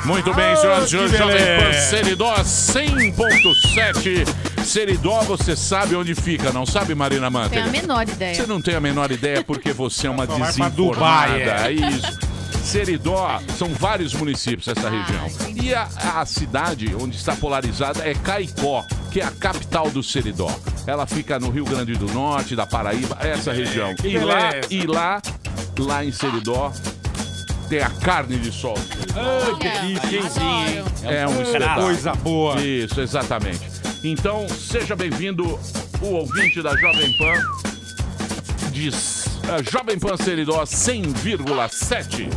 Muito bem, senhoras e senhores, Jovem Pan Seridó 100.7. Seridó, você sabe onde fica, não sabe, Marina Manteiga? Tenho a menor ideia. Você não tem a menor ideia porque você é uma Vai pra desinformada. Dubai, É isso. Seridó, são vários municípios essa região. E a cidade onde está polarizada é Caicó, que é a capital do Seridó. Ela fica no Rio Grande do Norte, da Paraíba, essa região. E lá em Seridó, tem a carne de sol. Que delícia, hein? É um espetáculo. Coisa boa. Isso, exatamente. Então, seja bem-vindo, o ouvinte da Jovem Pan, Jovem Pan Seridó 100,7.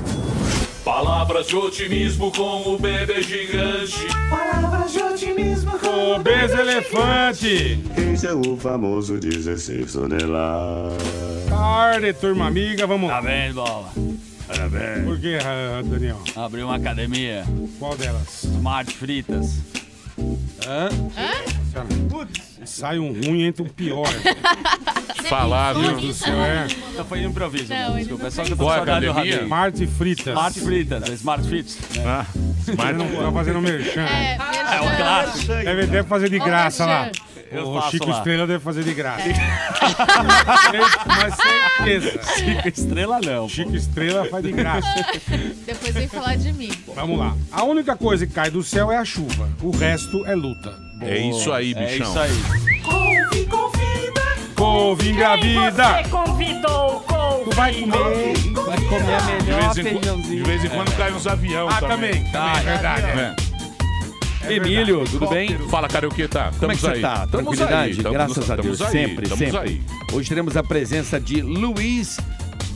Palavras de otimismo com o bebê gigante. Palavras de otimismo com O Bez Elefante. Esse é o famoso 16 toneladas. Tarde, turma amiga, vamos lá. Parabéns, Bola. Parabéns. Por que, Daniel? Abriu uma academia. Qual delas? Smart Fritas. Sai um ruim e entra um pior. Falar, viu? Do céu, é. Não foi improviso, Não, desculpa. É só que eu tô Qual é a saudade do academia? Rabinho. Smart Fritas. Smart Fritas, Smart Fits. Ah, Mas não tá fazendo merchan. É o clássico. Deve fazer de graça lá. Eu O faço Chico lá. Estrela deve fazer de graça. Mas certeza. Chico Estrela não. Chico Estrela faz de graça. Depois vem falar de mim. Vamos lá. A única coisa que cai do céu é a chuva. O resto é luta. é isso aí, É bichão. isso aí. Couve engravida. convidou, couve. Tu vai comer. Vai comer a melhor De feijãozinho. vez em quando cai uns avião Ah, também. também. É verdade. É. Emílio, tudo bem? Fala, Carioqueta. Como é que você tá? Tranquilidade? Graças a Deus, sempre, sempre. Aí. Hoje teremos a presença de Luiz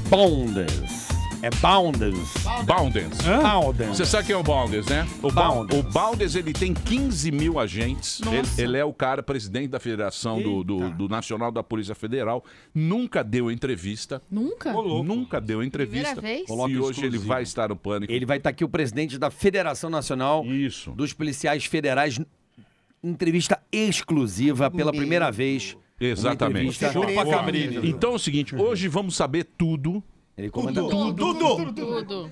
Bounders. É Bounders. Bounders. Bounders. Você sabe quem é o Bounders, né? Bounders. O Bounders, ele tem 15 mil agentes. Ele é o cara, presidente da Federação do Nacional da Polícia Federal. Nunca deu entrevista. Nunca? Nunca deu entrevista. Primeira vez? E hoje ele vai estar no Pânico. Ele vai estar aqui, o presidente da Federação Nacional Isso. dos Policiais Federais. Entrevista exclusiva pela primeira vez. Exatamente. Uma entrevista- Chupa cabrinho. Então é o seguinte, hoje vamos saber tudo. Ele comanda Tudo.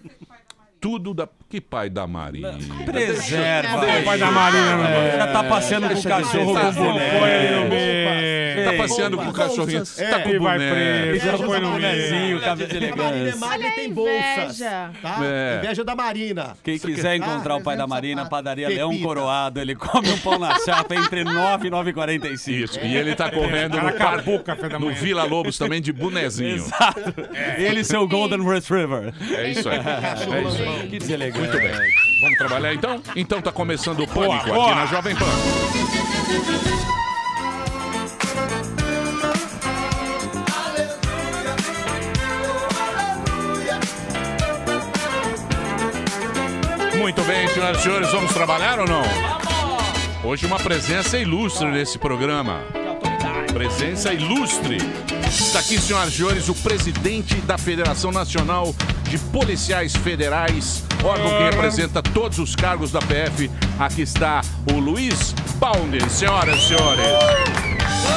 Tudo da... Que pai da Marinha. Preserva. O pai da Marina, mano. Já tá passeando com o cachorro Tá com boné. põe ele no meio. Tá passeando com o cachorrinho. Tá com Ele o vai boné. preso. Já põe no meio. Bonezinho, cabelo de elegância. Olha a tem bolsas. inveja. Tá? É. Inveja da Marina. Quem quiser encontrar o pai da Marina, padaria Pepita. Leão Coroado, ele come um pão na chapa entre 9 e 9h45. Isso. E ele tá correndo Cara, no parque, acabou o café da no manhã. Vila Lobos também de bonezinho. Exato. Ele e seu Golden Retriever. É isso aí. É isso aí. Que deselegante. Muito bem. Vamos trabalhar então? Então tá começando o Pânico Boa. aqui na Jovem Pan. Muito bem, senhoras e senhores, vamos trabalhar ou não? Hoje uma presença ilustre nesse programa. Presença ilustre. Está aqui, senhoras e senhores, o presidente da Federação Nacional de Policiais Federais, órgão que representa todos os cargos da PF. Aqui está o Luiz Bounders, senhoras e senhores.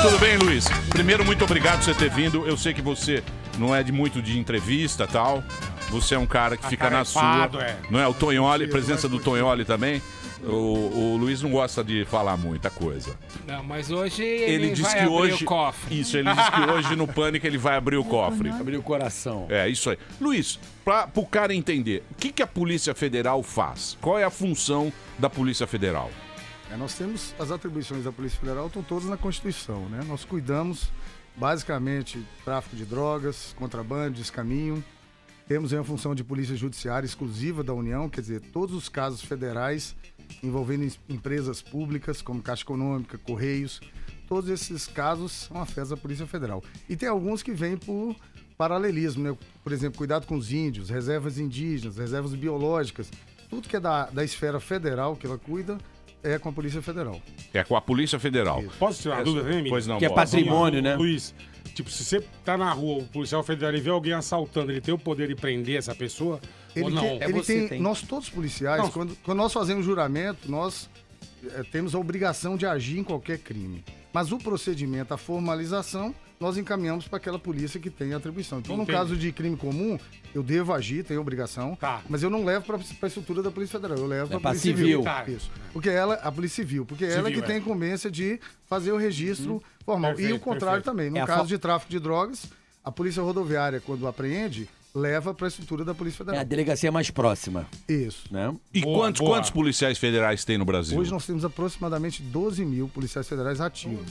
Tudo bem, Luiz? Primeiro, muito obrigado por você ter vindo. Eu sei que você não é muito de entrevista e tal. Você é um cara que fica na sua. Atarefado, é. Não é? O Tonholi, presença do Tonholi também. O Luiz não gosta de falar muita coisa. Não, mas hoje Ele diz vai que abrir hoje. o cofre. Isso, ele diz que hoje no Pânico ele vai abrir o cofre. Abrir o coração. É, isso aí. Luiz, para o cara entender, o que a Polícia Federal faz? Qual é a função da Polícia Federal? Nós temos as atribuições da Polícia Federal, estão todas na Constituição, né? Nós cuidamos, basicamente, tráfico de drogas, contrabando, descaminho. Temos aí uma função de polícia judiciária exclusiva da União, quer dizer, todos os casos federais envolvendo empresas públicas, como Caixa Econômica, Correios, todos esses casos são afetos da Polícia Federal. E tem alguns que vêm por paralelismo, né? Por exemplo, cuidado com os índios, reservas indígenas, reservas biológicas, tudo que é da esfera federal que ela cuida é com a Polícia Federal. É com a Polícia Federal. Posso tirar uma dúvida, né, Emílio? Pois não, Que é bola. patrimônio, né? Luiz, tipo, se você tá na rua, o policial federal e vê alguém assaltando, ele tem o poder de prender essa pessoa? Ou não? Nós todos policiais, quando nós fazemos juramento, nós temos a obrigação de agir em qualquer crime. Mas o procedimento, a formalização, nós encaminhamos para aquela polícia que tem a atribuição. Então, Entendi. no caso de crime comum, eu devo agir, tenho obrigação, Tá. mas eu não levo para a estrutura da Polícia Federal, eu levo para a pra Polícia civil. Civil. Isso. Porque ela, a Polícia Civil, porque ela Civil, que tem a incumbência de fazer o registro formal. Perfeito, E o contrário perfeito. também. No É a caso de tráfico de drogas, a Polícia Rodoviária, quando apreende, leva para a estrutura da Polícia É a Federal. delegacia mais próxima, Isso. né? E Boa, boa. quantos policiais federais tem no Brasil? Hoje nós temos aproximadamente 12 mil policiais federais ativos.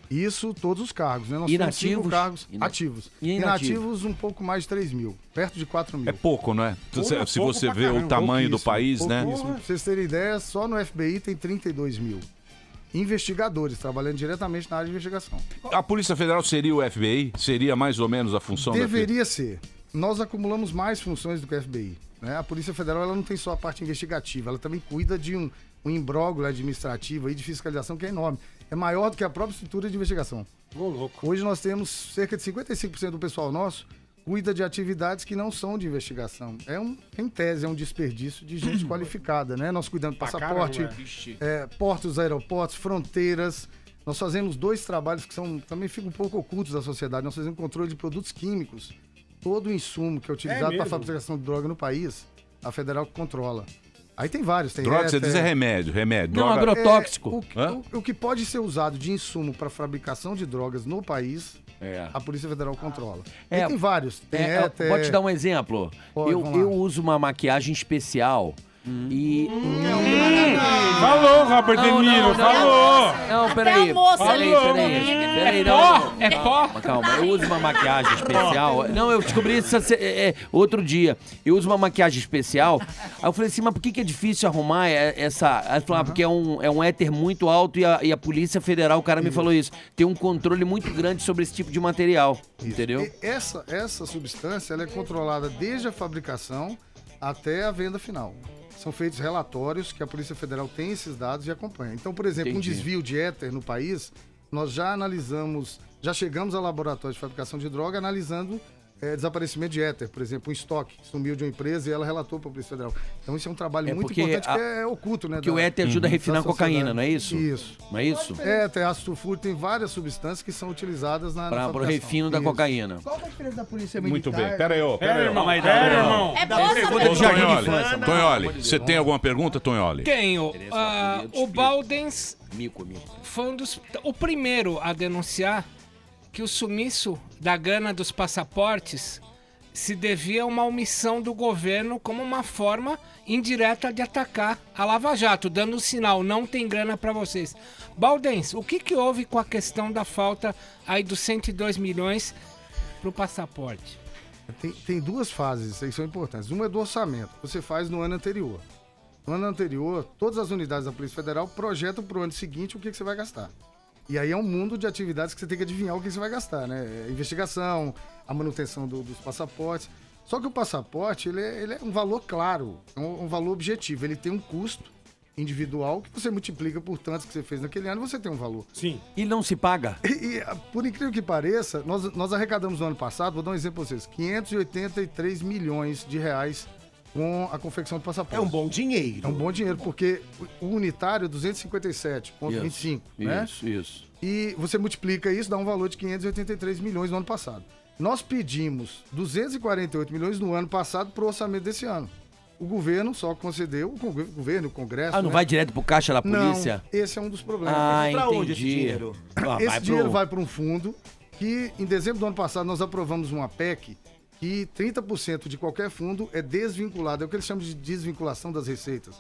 Isso todos os cargos, né? Nós temos 5 Inativos? cargos Ina- ativos. E inativos? Inativos um pouco mais de 3 mil, perto de 4 mil. É pouco, não é? Se pouco você pra vê o caramba, tamanho do Pouquíssimo, país, né? pouquíssimo. Pra vocês terem ideia, só no FBI tem 32 mil investigadores trabalhando diretamente na área de investigação. A Polícia Federal seria o FBI? Seria mais ou menos a função Deveria ser. Nós acumulamos mais funções do que a FBI. Né? A Polícia Federal ela não tem só a parte investigativa, ela também cuida de um imbróglio administrativo e de fiscalização que é enorme. É maior do que a própria estrutura de investigação. Ô, louco. Hoje nós temos cerca de 55% do pessoal nosso cuida de atividades que não são de investigação. Em tese, é um desperdício de gente qualificada, né? Nós cuidamos de Pra passaporte, caramba, portos, aeroportos, fronteiras. Nós fazemos 2 trabalhos que também ficam um pouco ocultos da sociedade. Nós fazemos controle de produtos químicos. Todo o insumo que é utilizado para a mesmo? fabricação de droga no país, a Federal controla. Aí tem vários. Tem Droga, você éter, diz é remédio. Não, Droga. agrotóxico. o que pode ser usado de insumo para fabricação de drogas no país, É. a Polícia Federal controla. É, Aí tem vários. Tem É, éter, pode te dar um exemplo? Pode, vamos lá. Eu uso uma maquiagem especial e... Falou, Robert De Niro, falou. Não, peraí. a moça Peraí, ali. peraí, não. É pó? Calma, eu uso uma maquiagem especial. Não, eu descobri isso outro dia. Eu uso uma maquiagem especial. Aí eu falei assim, mas por que é difícil arrumar essa... Aí ela falou, porque é um éter muito alto e a Polícia Federal, o cara me falou isso, tem um controle muito grande sobre esse tipo de material, entendeu? E essa substância ela é controlada desde a fabricação até a venda final. São feitos relatórios que a Polícia Federal tem esses dados e acompanha. Então, por exemplo, Entendi. um desvio de éter no país, nós já analisamos, já chegamos ao laboratório de fabricação de droga analisando desaparecimento de éter, por exemplo, um estoque sumiu de uma empresa e ela relatou para a Polícia Federal. Então isso é um trabalho muito porque importante que é oculto, né? Que o éter ajuda a refinar da cocaína, sociedade. não é isso? Isso. Não é isso? Éter, ácido sulfúrico, tem várias substâncias que são utilizadas na Para o fabricação. refino da Isso. cocaína. Qual que é a diferença da polícia militar? Muito bem. Pera aí, Pera, irmão. Mas Pera, não. irmão. É bom saber. Ô, Tonholi, Tonholi, você tem alguma pergunta, Tonholi? Tenho. O Baldens Mico. foi o primeiro a denunciar que o sumiço da grana dos passaportes se devia a uma omissão do governo como uma forma indireta de atacar a Lava Jato, dando um sinal, não tem grana para vocês. Baldens, o que houve com a questão da falta aí dos 102 milhões pro passaporte? Tem 2 fases aí que são importantes. Uma é do orçamento, que você faz no ano anterior. No ano anterior, todas as unidades da Polícia Federal projetam para o ano seguinte o que você vai gastar. E aí é um mundo de atividades que você tem que adivinhar o que você vai gastar, né? Investigação, a manutenção dos passaportes. Só que o passaporte, ele é um valor claro, é um valor objetivo. Ele tem um custo individual que você multiplica por tantos que você fez naquele ano e você tem um valor. Sim. E não se paga? E por incrível que pareça, nós arrecadamos no ano passado, vou dar um exemplo para vocês, 583 milhões de reais com a confecção de passaporte. É um bom dinheiro. É um bom dinheiro, porque o unitário é 257,25, né? Isso. E você multiplica isso, dá um valor de 583 milhões no ano passado. Nós pedimos 248 milhões no ano passado para o orçamento desse ano. O governo só concedeu, o governo, o Congresso... Ah, não né? vai direto pro caixa da polícia? Não, esse é um dos problemas. Ah, Pra entendi. onde esse dinheiro? Esse dinheiro vai para um fundo que, em dezembro do ano passado, nós aprovamos uma PEC que 30% de qualquer fundo é desvinculado. É o que eles chamam de desvinculação das receitas.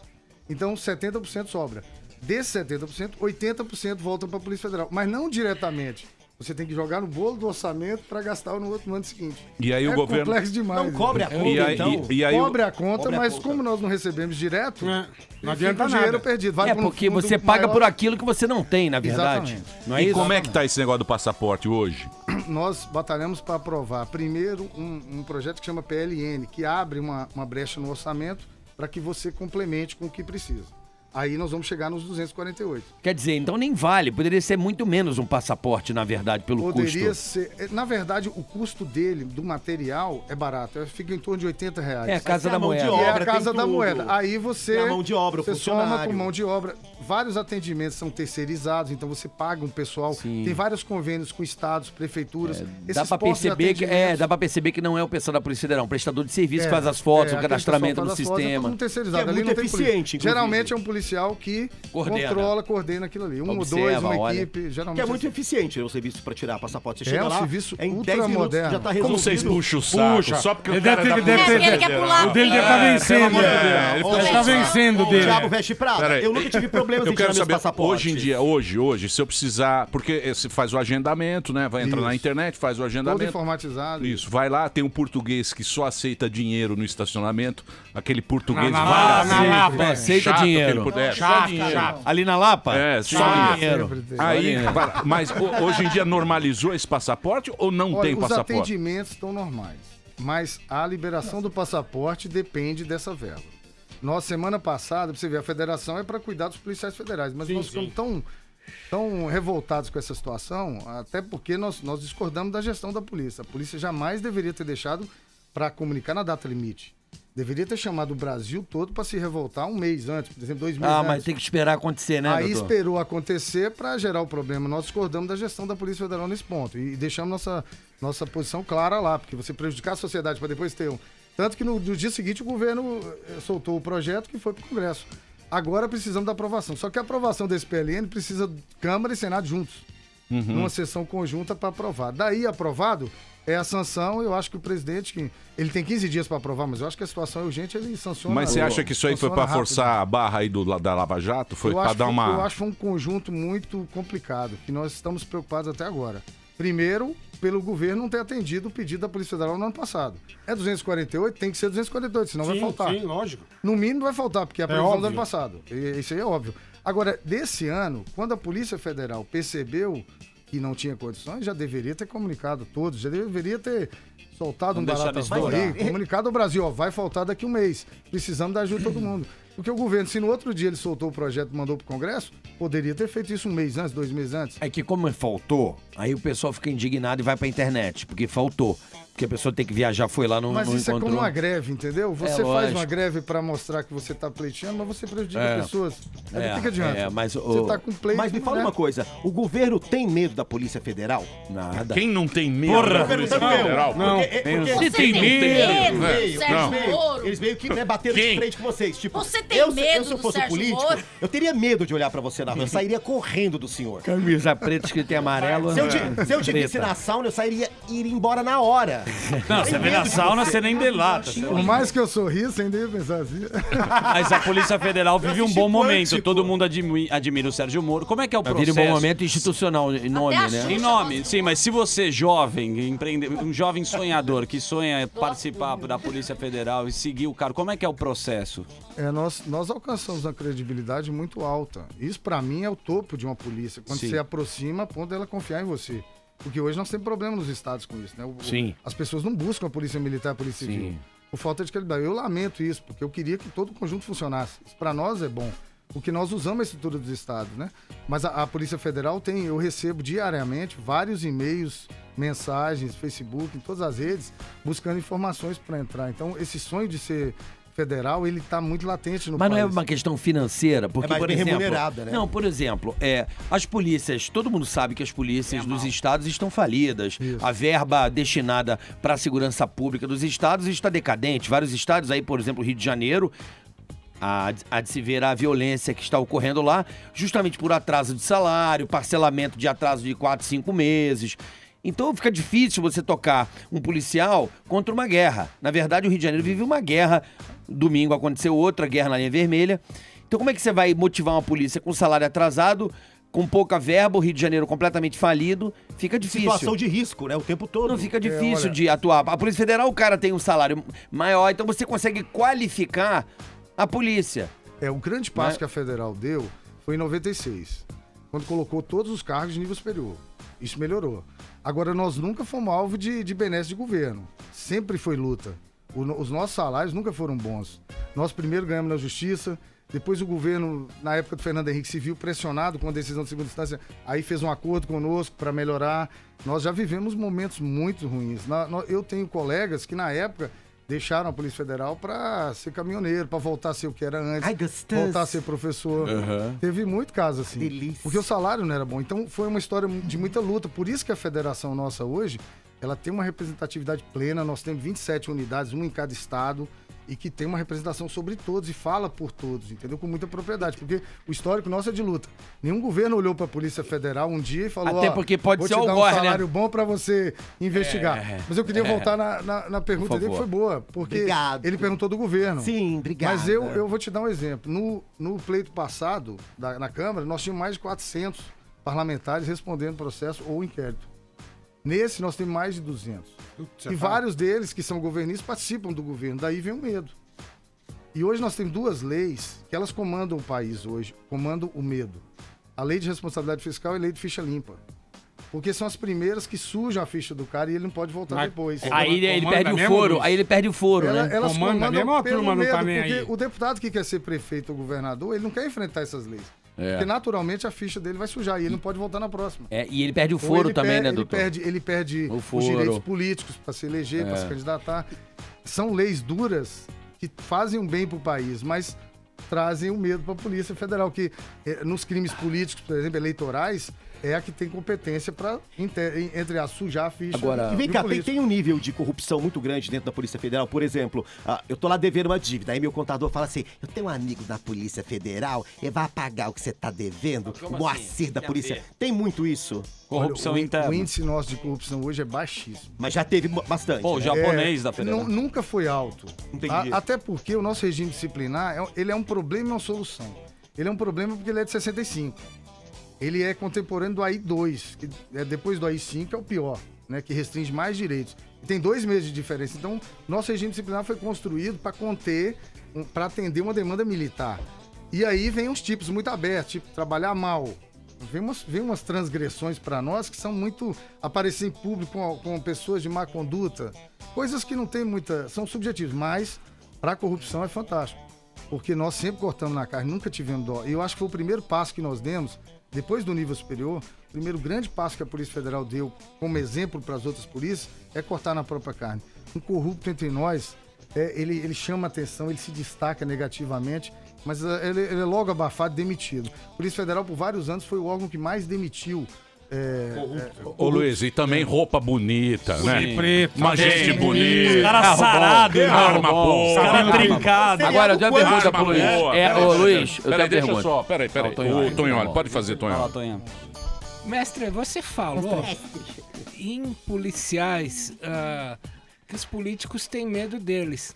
Então, 70% sobra. Desses 70%, 80% voltam para a Polícia Federal. Mas não diretamente. Você tem que jogar no bolo do orçamento para gastar no ano seguinte. E aí o governo... complexo demais. Não cobre a conta, E aí, então? e aí Cobre a conta, Cobre a mas conta. como nós não recebemos direto, Não adianta fica o dinheiro nada. perdido. Vai É pra um porque fundo você paga maior. por aquilo que você não tem, na verdade. Exatamente. Não é E isso? como é que tá esse negócio do passaporte hoje? Nós batalhamos para aprovar primeiro um projeto que chama PLN, que abre uma brecha no orçamento para que você complemente com o que precisa. Aí nós vamos chegar nos 248. Quer dizer, então nem vale. Poderia ser muito menos um passaporte, na verdade, pelo Poderia custo. ser. Na verdade, o custo dele, do material, é barato. Fica em torno de R$80. É a casa da moeda. É a casa da moeda. Aí você. É a mão de obra, o você soma funcionário. com mão de obra. Vários atendimentos são terceirizados, então você paga um pessoal. Sim. Tem vários convênios com estados, prefeituras. Dá pra perceber dá pra perceber que não é o pessoal da Polícia Federal, um prestador de serviço que faz as fotos, o aquele cadastramento pessoal no faz as fotos, sistema. É tudo terceirizado. Que é Ali muito não tem eficiente, polícia. inclusive. Geralmente é um policial que coordena aquilo ali. Um ou dois, uma equipe. Geralmente Que é muito eficiente o serviço para tirar passaporte. Você chega um lá, serviço em 10 minutos ultramoderno. já tá Como resolvido. vocês puxam o saco? Puxa. Só porque Ele o cara deve da ter- Polícia ele quer Federal. pular. O dele deve estar vencendo. amor de Deus. Ele Ele está vencendo dele. Diabo veste prata. Peraí. Eu nunca tive problemas Eu em tirar quero meus saber, passaportes. hoje em dia, hoje, se eu precisar... Porque você faz o agendamento, né? Vai entrar na internet, faz o todo agendamento. informatizado. Isso, vai lá, tem um português que só aceita dinheiro no estacionamento. Aquele português Na vagabundo, Lapa, aceita chato dinheiro. que ele puder, só Chato, dinheiro. chato. Ali na Lapa? É, só Chato. dinheiro. Sempre tem. Aí, mas hoje em dia normalizou esse passaporte ou não Olha, tem os passaporte? atendimentos estão normais, mas a liberação do passaporte depende dessa verba. Nós, semana passada, pra você ver, a federação é para cuidar dos policiais federais, mas nós ficamos tão revoltados com essa situação, até porque nós discordamos da gestão da polícia. A polícia jamais deveria ter deixado para comunicar na data limite. Deveria ter chamado o Brasil todo para se revoltar um mês antes, por exemplo, 2 meses antes. Mas tem que esperar acontecer, né, Aí doutor? esperou acontecer para gerar o problema. Nós discordamos da gestão da Polícia Federal nesse ponto e deixamos nossa posição clara lá, porque você prejudicar a sociedade para depois ter um... Tanto que no dia seguinte o governo soltou o projeto que foi para o Congresso. Agora precisamos da aprovação. Só que a aprovação desse PLN precisa Câmara e Senado juntos, numa sessão conjunta para aprovar. Daí aprovado é a sanção. Eu acho que o presidente, ele tem 15 dias para aprovar, mas eu acho que a situação é urgente, ele sanciona. Mas você acha que isso aí foi para sanciona forçar rápido. a barra aí da Lava Jato? Foi para dar uma... Eu acho que foi um conjunto muito complicado, que nós estamos preocupados até agora. Primeiro, pelo governo não ter atendido o pedido da Polícia Federal no ano passado. É 248? Tem que ser 248, senão vai faltar. Sim, lógico. No mínimo vai faltar, porque é a previsão do óbvio. ano passado. Isso aí é óbvio. Agora, desse ano, quando a Polícia Federal percebeu que não tinha condições, já deveria ter comunicado todos, já deveria ter soltado um barato aí, comunicado ao Brasil, ó, vai faltar daqui um mês. Precisamos da ajuda de todo mundo. Porque o governo, se no outro dia ele soltou o projeto e mandou pro Congresso, poderia ter feito isso um mês antes, 2 meses antes. É que como faltou, aí o pessoal fica indignado e vai pra internet, porque faltou. Porque a pessoa tem que viajar, foi lá, não Mas isso encontrou. é como uma greve, entendeu? Você faz lógico. uma greve pra mostrar que você tá pleiteando, mas você prejudica pessoas. Aí É, o que adianta? mas você tá com pleito, Mas me fala né? uma coisa, o governo tem medo da Polícia Federal? Nada. Quem não tem medo da Polícia Federal? Não. Você tem medo, Não. Sérgio Moro? Eles meio que bateram Quem? de frente com vocês. Tipo, Você tem se medo eu do fosse Sérgio político, Moro? eu teria medo de olhar pra você na rua. Eu sairia correndo do senhor. Camisa preta escrita em amarelo. Se eu te visse na sauna, eu iria embora na hora. Não, você vê na sauna, você nem delata. Por mais que eu sorrisse, ainda ia pensar assim. Mas a Polícia Federal vive um bom momento. quântico. Todo mundo admira o Sérgio Moro. Como é que é o Vai processo? vir um bom momento institucional, em nome, Até a né? Xuxa. Em nome, sim, mas se você, jovem, um jovem sonhador que sonha participar da Polícia Federal e seguir o cara, como é que é o processo? Nós alcançamos uma credibilidade muito alta. Isso, pra mim, é o topo de uma polícia. Quando Sim. você aproxima, a ponto dela confiar em você. Porque hoje nós temos problema nos estados com isso, né? Sim. As pessoas não buscam a polícia militar, a polícia civil. Por falta de credibilidade. Eu lamento isso, porque eu queria que todo o conjunto funcionasse. Isso pra nós é bom. Porque nós usamos a estrutura dos estados, né? Mas a Polícia Federal eu recebo diariamente vários e-mails, mensagens, Facebook, em todas as redes, buscando informações para entrar. Então, esse sonho de ser federal, ele tá muito latente no Mas não país. é uma questão financeira, porque, mais por bem exemplo... remunerada, né? Não, por exemplo, as polícias, todo mundo sabe que as polícias dos estados estão falidas. Isso. A verba destinada para a segurança pública dos estados está decadente. Vários estados aí, por exemplo, o Rio de Janeiro, há de se ver a violência que está ocorrendo lá, justamente por atraso de salário, parcelamento de atraso de 4, 5 meses... Então fica difícil você tocar um policial contra uma guerra. Na verdade, o Rio de Janeiro vive uma guerra. Domingo aconteceu outra guerra na linha vermelha. Então como é que você vai motivar uma polícia com salário atrasado, com pouca verba, o Rio de Janeiro completamente falido? Fica difícil. Situação de risco, né? O tempo todo. Não fica difícil olha- de atuar. A Polícia Federal, o cara tem um salário maior, então você consegue qualificar a polícia. O grande passo que a Federal deu foi em 96, quando colocou todos os cargos de nível superior. Isso melhorou. Agora, nós nunca fomos alvo de benesse de governo. Sempre foi luta. Os nossos salários nunca foram bons. Nós primeiro ganhamos na justiça, Depois o governo, na época do Fernando Henrique, se viu pressionado com a decisão de segunda instância, aí fez um acordo conosco para melhorar. Nós já vivemos momentos muito ruins. Eu tenho colegas que, na época, deixaram a Polícia Federal para ser caminhoneiro, para voltar a ser o que era antes. Ai, gostoso. Voltar a ser professor. Teve muito caso assim. Delícia. Porque o salário não era bom. Então foi uma história de muita luta. Por isso que a federação nossa hoje, ela tem uma representatividade plena. Nós temos 27 unidades, uma em cada estado, e que tem uma representação sobre todos e fala por todos, entendeu? Com muita propriedade, porque o histórico nosso é de luta. Nenhum governo olhou para a Polícia Federal um dia e falou, até porque pode vou ser te dar algoz, um salário né? bom para você investigar. Mas eu queria voltar na pergunta dele, que foi boa, porque Obrigado. ele perguntou do governo. Sim, obrigado. Mas eu vou te dar um exemplo. No pleito passado, na Câmara, nós tínhamos mais de 400 parlamentares respondendo processo ou inquérito. Nesse, nós temos mais de 200. E vários deles, que são governistas, participam do governo. Daí vem o medo. E hoje nós temos duas leis que elas comandam o país hoje, comandam o medo. A lei de responsabilidade fiscal e a lei de ficha limpa. Porque são as primeiras que sujam a ficha do cara e ele não pode voltar depois. Aí ele perde o foro, aí ele perde o foro, né? Elas comandam mesmo ou a pelo turma não medo, tá nem porque aí? o deputado que quer ser prefeito ou governador, ele não quer enfrentar essas leis. Porque naturalmente a ficha dele vai sujar e ele não pode voltar na próxima. E ele perde o foro também, né, doutor? Ele perde os direitos políticos para se eleger, para se candidatar. São leis duras que fazem um bem para o país, mas trazem o medo para a Polícia Federal, que nos crimes políticos, por exemplo, eleitorais, é a que tem competência para, entre a sujar a ficha. Agora, e vem cá, tem um nível de corrupção muito grande dentro da Polícia Federal. Por exemplo, eu tô lá devendo uma dívida, aí meu contador fala assim, eu tenho um amigo da Polícia Federal, ele vai pagar o que você tá devendo, o Moacir da Polícia. Tem muito isso? Corrupção interna. O índice nosso de corrupção hoje é baixíssimo. Mas já teve bastante. Pô, o japonês da Federal. Nunca foi alto. Entendi. Até porque o nosso regime disciplinar, ele é um problema e uma solução. Ele é um problema porque ele é de 65. Ele é contemporâneo do AI-2, que depois do AI-5 é o pior, né, que restringe mais direitos. E tem 2 meses de diferença. Então, nosso regime disciplinar foi construído para conter, para atender uma demanda militar. E aí vem uns tipos muito abertos, tipo trabalhar mal. Vem umas transgressões para nós que são muito... aparecer em público com pessoas de má conduta. Coisas que não tem muita... são subjetivas, mas para a corrupção é fantástico. Porque nós sempre cortamos na carne, nunca tivemos dó. E eu acho que foi o primeiro passo que nós demos, depois do nível superior, o primeiro grande passo que a Polícia Federal deu como exemplo para as outras polícias é cortar na própria carne. Um corrupto entre nós, ele chama atenção, ele se destaca negativamente, mas ele é logo abafado e demitido. A Polícia Federal, por vários anos, foi o órgão que mais demitiu. Ô Luiz, e também roupa bonita, né? Preto, uma gente bonita. Cara sarado, arma boa. Cara trincado. Agora, eu tenho uma pergunta pro Luiz. Ô, Luiz, eu tenho uma Deixa pergunta. só, peraí. O Tonholi, pode fazer, Tonholi. Mestre, você falou em policiais que os políticos têm medo deles.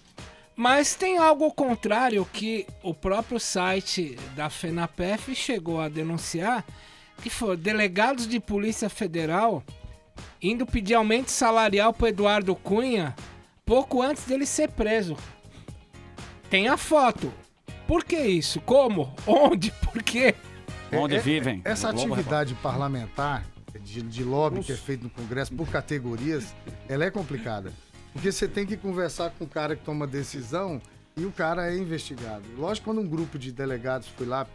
Mas tem algo ao contrário que o próprio site da FENAPEF chegou a denunciar, que foi delegados de Polícia Federal indo pedir aumento salarial pro Eduardo Cunha pouco antes dele ser preso. Tem a foto. Por que isso? Como? Onde? Por quê? Onde vivem? Essa atividade parlamentar de lobby que é feita no Congresso por categorias, ela é complicada. Porque você tem que conversar com o cara que toma decisão e o cara é investigado. Lógico, quando um grupo de delegados foi lá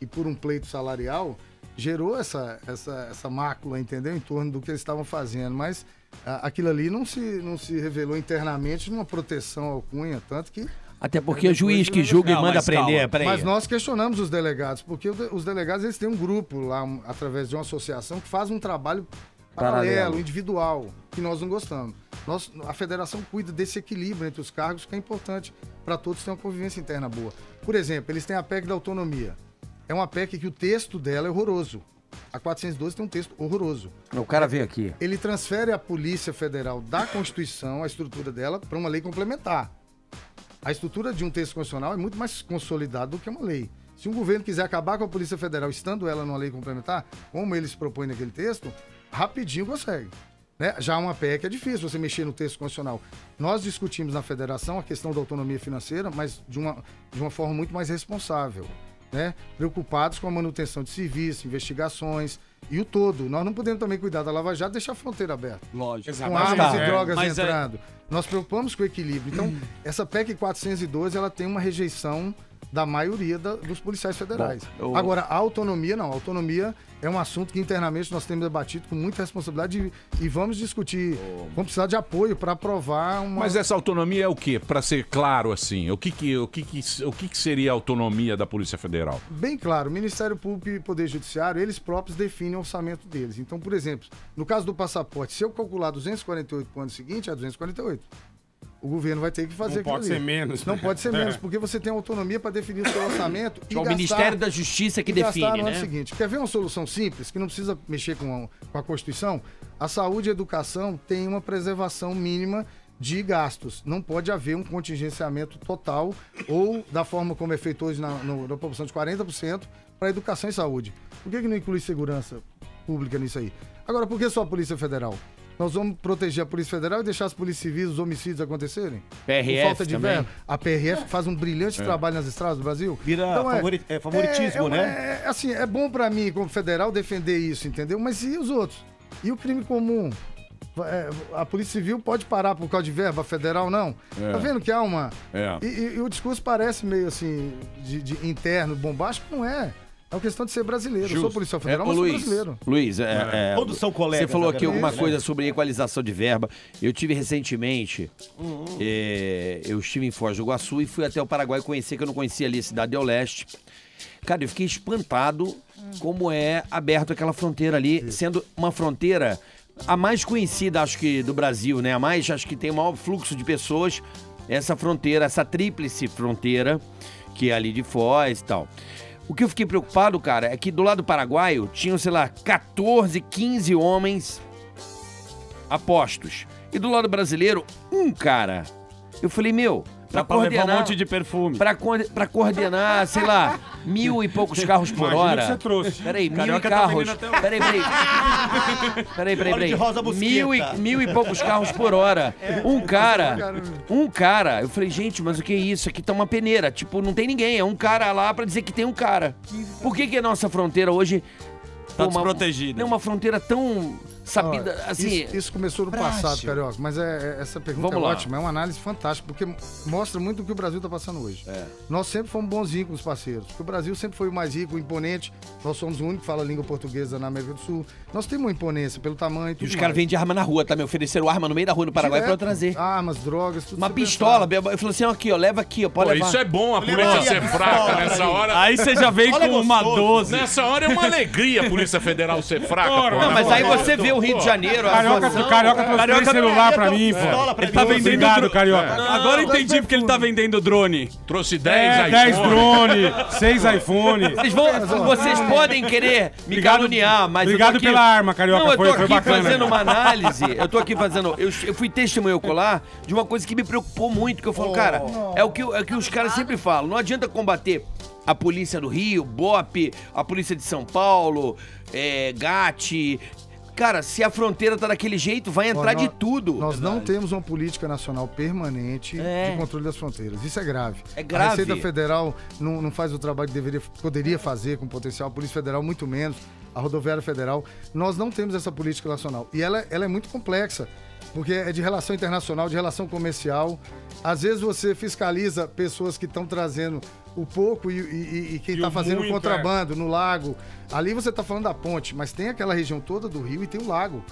e por um pleito salarial, gerou essa mácula, entendeu? Em torno do que eles estavam fazendo. Mas aquilo ali não se revelou internamente numa proteção ao Cunha, tanto que... Até porque o juiz que julga e manda prender. Mas nós questionamos os delegados, porque os delegados eles têm um grupo lá, através de uma associação, que faz um trabalho paralelo, individual, que nós não gostamos. A federação cuida desse equilíbrio entre os cargos, que é importante para todos ter uma convivência interna boa. Por exemplo, eles têm a PEC da autonomia. É uma PEC que o texto dela é horroroso. A 412 tem um texto horroroso. O cara veio aqui. Ele transfere a Polícia Federal da Constituição, a estrutura dela, para uma lei complementar. A estrutura de um texto constitucional é muito mais consolidada do que uma lei. Se um governo quiser acabar com a Polícia Federal, estando ela numa lei complementar, como ele se propõe naquele texto, rapidinho consegue. Né? Já uma PEC é difícil você mexer no texto constitucional. Nós discutimos na federação a questão da autonomia financeira, mas de uma forma muito mais responsável. Né? Preocupados com a manutenção de serviços, investigações e o todo. Nós não podemos também cuidar da Lava Jato e deixar a fronteira aberta. Lógico. Com armas e drogas entrando. Nós preocupamos com o equilíbrio. Então, essa PEC 412, ela tem uma rejeição da maioria dos policiais federais. Bom, Agora, a autonomia não. A autonomia é um assunto que internamente nós temos debatido com muita responsabilidade e vamos discutir. Vamos precisar de apoio para aprovar uma... Mas essa autonomia é o quê? Para ser claro, assim, o que seria a autonomia da Polícia Federal? Bem claro, o Ministério Público e o Poder Judiciário, eles próprios definem o orçamento deles. Então, por exemplo, no caso do passaporte, se eu calcular 248 para o ano seguinte, é 248. O governo vai ter que fazer aquilo ali. Não pode ser menos. Não pode ser menos, porque você tem autonomia para definir o seu orçamento e é o Ministério da Justiça que define, gastar no né? ano seguinte. Quer ver uma solução simples, que não precisa mexer com a Constituição? A saúde e a educação têm uma preservação mínima de gastos. Não pode haver um contingenciamento total ou da forma como é feito hoje na proporção de 40% para educação e saúde. Por que não inclui segurança pública nisso aí? Agora, por que só a Polícia Federal? Nós vamos proteger a Polícia Federal e deixar as polícias civis, os homicídios acontecerem? PRF Por falta de também. verba. A PRF faz um brilhante trabalho nas estradas do Brasil. Vira favoritismo, né? Assim, é bom pra mim, como federal, defender isso, entendeu? Mas e os outros? E o crime comum? A Polícia Civil pode parar por causa de verba, federal não? Tá vendo que há uma... E o discurso parece meio assim, de interno, bombástico, não é. É uma questão de ser brasileiro. Eu sou policial federal, mas sou brasileiro. Luiz, todos são colegas. Você falou aqui alguma isso. coisa sobre equalização de verba. Eu tive recentemente, eu estive em Foz do Iguaçu e fui até o Paraguai conhecer, que eu não conhecia ali a Cidade do Leste. Cara, eu fiquei espantado como é aberto aquela fronteira ali, sendo uma fronteira a mais conhecida, acho que, do Brasil, né? Acho que tem o maior fluxo de pessoas, essa fronteira, essa tríplice fronteira, que é ali de Foz e tal. O que eu fiquei preocupado, cara, é que do lado paraguaio tinham, sei lá, 14, 15 homens apostos. E do lado brasileiro, um cara. Eu falei, meu, pra coordenar... levar um monte de perfume. Pra coordenar, sei lá, 1.000 e poucos carros por Imagina hora. que você trouxe. Peraí, 1.000 Carioca tá carros. vendendo até o- Peraí. Óleo de rosa mosqueta. Mil e poucos carros por hora. Um cara. Eu falei, gente, mas o que é isso? Aqui tá uma peneira. Tipo, não tem ninguém. É um cara lá pra dizer que tem um cara. Por que a nossa fronteira hoje... Tá desprotegida. É uma fronteira tão sabida, Olha, assim... Isso começou no passado, Carioca, mas essa pergunta Vamos é lá. ótima, é uma análise fantástica, porque mostra muito o que o Brasil está passando hoje. Nós sempre fomos bonzinhos com os parceiros, porque o Brasil sempre foi o mais rico, o imponente, nós somos o único que fala a língua portuguesa na América do Sul, nós temos uma imponência pelo tamanho e E tudo os caras mais. vendem arma na rua, tá? Me ofereceram arma no meio da rua no Paraguai pra eu trazer. Armas, drogas, tudo. Uma você pistola, pensar. eu falei assim, ó, aqui, ó, leva aqui, ó, pode Pô, levar. isso é bom, a polícia ser fraca nessa hora. Aí você já vem Olha, com uma gostoso. 12. Nessa hora é uma alegria a Polícia Federal ser fraca, pô. Não, mas aí você vê o Rio de Janeiro, a situação... Carioca trouxe três celular pra mim, pistola pô. pra Ele tá vendendo Obrigado, dro- Carioca. Agora eu entendi porque ele tá vendendo drone. Trouxe 10 10 iPhone. drone, 6 iPhone. Vocês podem querer me Obrigado- caluniar, mas obrigado eu tô aqui... pela arma, Carioca, Não, eu tô foi aqui bacana. fazendo uma análise, eu fui testemunho ocular de uma coisa que me preocupou muito, que eu falo, cara, é o que os caras sempre falam, não adianta combater a polícia do Rio, BOP, a polícia de São Paulo, GAT... Cara, se a fronteira tá daquele jeito, vai entrar de tudo. Nós não temos uma política nacional permanente de controle das fronteiras. Isso é grave. É grave. A Receita Federal não faz o trabalho que poderia fazer com potencial. A Polícia Federal, muito menos. A Rodoviária Federal. Nós não temos essa política nacional. E ela é muito complexa, porque é de relação internacional, de relação comercial. Às vezes você fiscaliza pessoas que estão trazendo o pouco e quem está fazendo o contrabando no lago. Ali você está falando da ponte, mas tem aquela região toda do rio e tem o lago,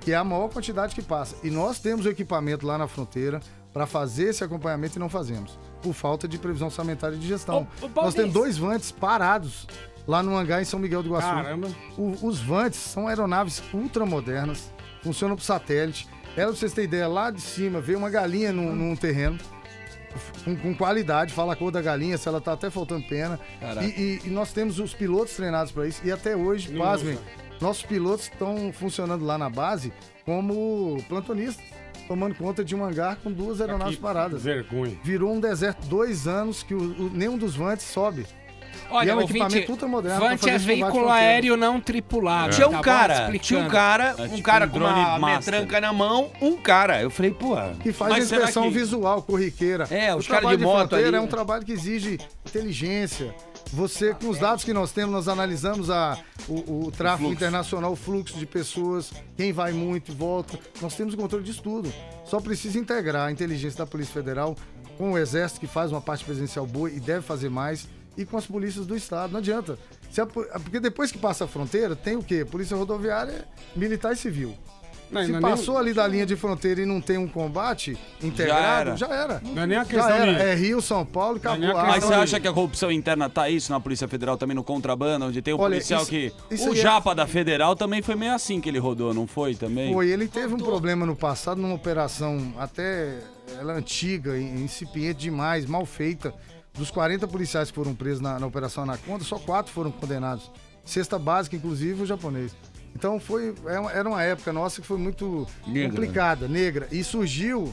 que é a maior quantidade que passa. E nós temos o equipamento lá na fronteira para fazer esse acompanhamento e não fazemos, por falta de previsão orçamentária e de gestão. Nós temos 2 vantes parados lá no hangar em São Miguel do Iguaçu. Caramba. Os vantes são aeronaves ultramodernas, funcionam por satélite. Pra vocês terem ideia, lá de cima veio uma galinha num terreno, com qualidade, fala a cor da galinha, se ela tá até faltando pena. E nós temos os pilotos treinados para isso. E até hoje, pasmem, nossos pilotos estão funcionando lá na base como plantonistas, tomando conta de um hangar com 2 aeronaves paradas. Vergonha. Virou um deserto 2 anos que nenhum dos vantes sobe. E Olha, é um ouvinte, equipamento ultramoderno pra Vante fazer é esse combate veículo fronteira. aéreo não tripulado. Tinha tá um bom? cara Explicando. um cara um com drone uma master. metranca na mão, Eu falei, pô... Que faz Mas a será inspeção que- visual, corriqueira. Os O caras trabalho de moto fronteira ali. é um trabalho que exige inteligência. Você, com os dados que nós temos, nós analisamos o tráfego internacional, o fluxo de pessoas, quem vai muito e volta. Nós temos o controle disso tudo. Só precisa integrar a inteligência da Polícia Federal com o Exército, que faz uma parte presencial boa e deve fazer mais, e com as polícias do Estado. Não adianta. Porque depois que passa a fronteira, tem o quê? Polícia rodoviária, militar e civil. Se passou ali da linha de fronteira e não tem um combate integrado, já era. Não é nem a questão É Rio, São Paulo, acabou. Mas você acha que a corrupção interna tá isso na Polícia Federal também no contrabando, onde tem um policial que... O Japa da Federal também foi meio assim que ele rodou, não foi também? Foi, ele teve um problema no passado, numa operação até ela antiga, incipiente demais, mal feita. Dos 40 policiais que foram presos na Operação Anaconda, só 4 foram condenados. Cesta básica, inclusive, o japonês. Então era uma época nossa que foi muito complicada, negra. E surgiu...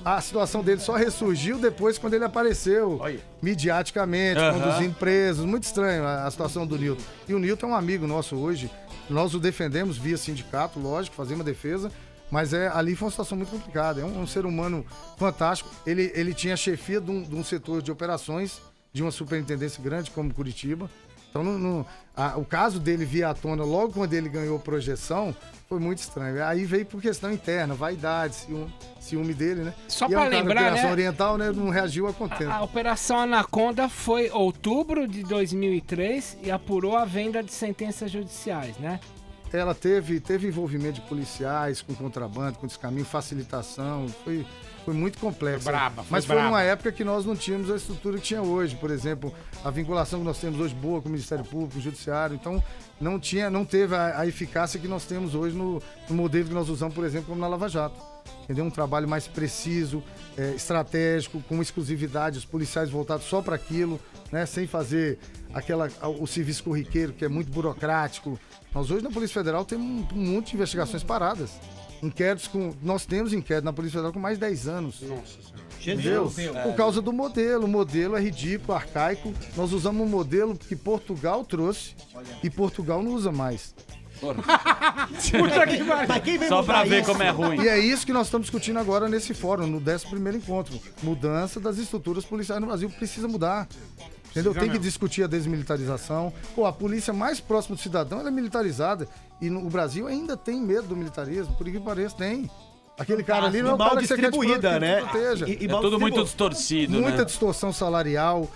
A situação dele só ressurgiu depois quando ele apareceu midiaticamente, conduzindo presos. Muito estranho a situação do Nilton. E o Nilton é um amigo nosso hoje. Nós o defendemos via sindicato, lógico, fazemos uma defesa. Mas ali foi uma situação muito complicada. É um ser humano fantástico. Ele tinha a chefia de um setor de operações, de uma superintendência grande como Curitiba. Então, o caso dele vir à tona logo quando ele ganhou projeção foi muito estranho. Aí veio por questão interna, vaidade, ciúme dele, né? Só para lembrar, né? A Oriental, né, não reagiu a contento. A Operação Anaconda foi outubro de 2003 e apurou a venda de sentenças judiciais, né? Ela teve envolvimento de policiais com contrabando, com descaminho, facilitação, foi muito complexa. Mas foi numa época que nós não tínhamos a estrutura que tinha hoje. Por exemplo, a vinculação que nós temos hoje boa com o Ministério Público, com o Judiciário. Então, não teve a eficácia que nós temos hoje no modelo que nós usamos, por exemplo, como na Lava Jato. Entendeu? Um trabalho mais preciso, estratégico, com exclusividade, os policiais voltados só para aquilo, né? Sem fazer o serviço corriqueiro, que é muito burocrático. Nós hoje na Polícia Federal temos um monte de investigações paradas. Nós temos inquérito na Polícia Federal com mais de 10 anos. Nossa Senhora. Entendeu? Por causa do modelo. O modelo é ridículo, arcaico. Nós usamos um modelo que Portugal trouxe e Portugal não usa mais. Puta que pariu. Só pra ver como é ruim. E é isso que nós estamos discutindo agora nesse fórum, no 11º encontro. Mudança das estruturas policiais no Brasil. Precisa mudar. Entendeu? Tem que discutir a desmilitarização. A polícia mais próxima do cidadão ela é militarizada. E o Brasil ainda tem medo do militarismo. Por que pareça, tem. Aquele cara ali não é o cara que você quer proteja. É tudo muito distorcido, Muita distorção salarial.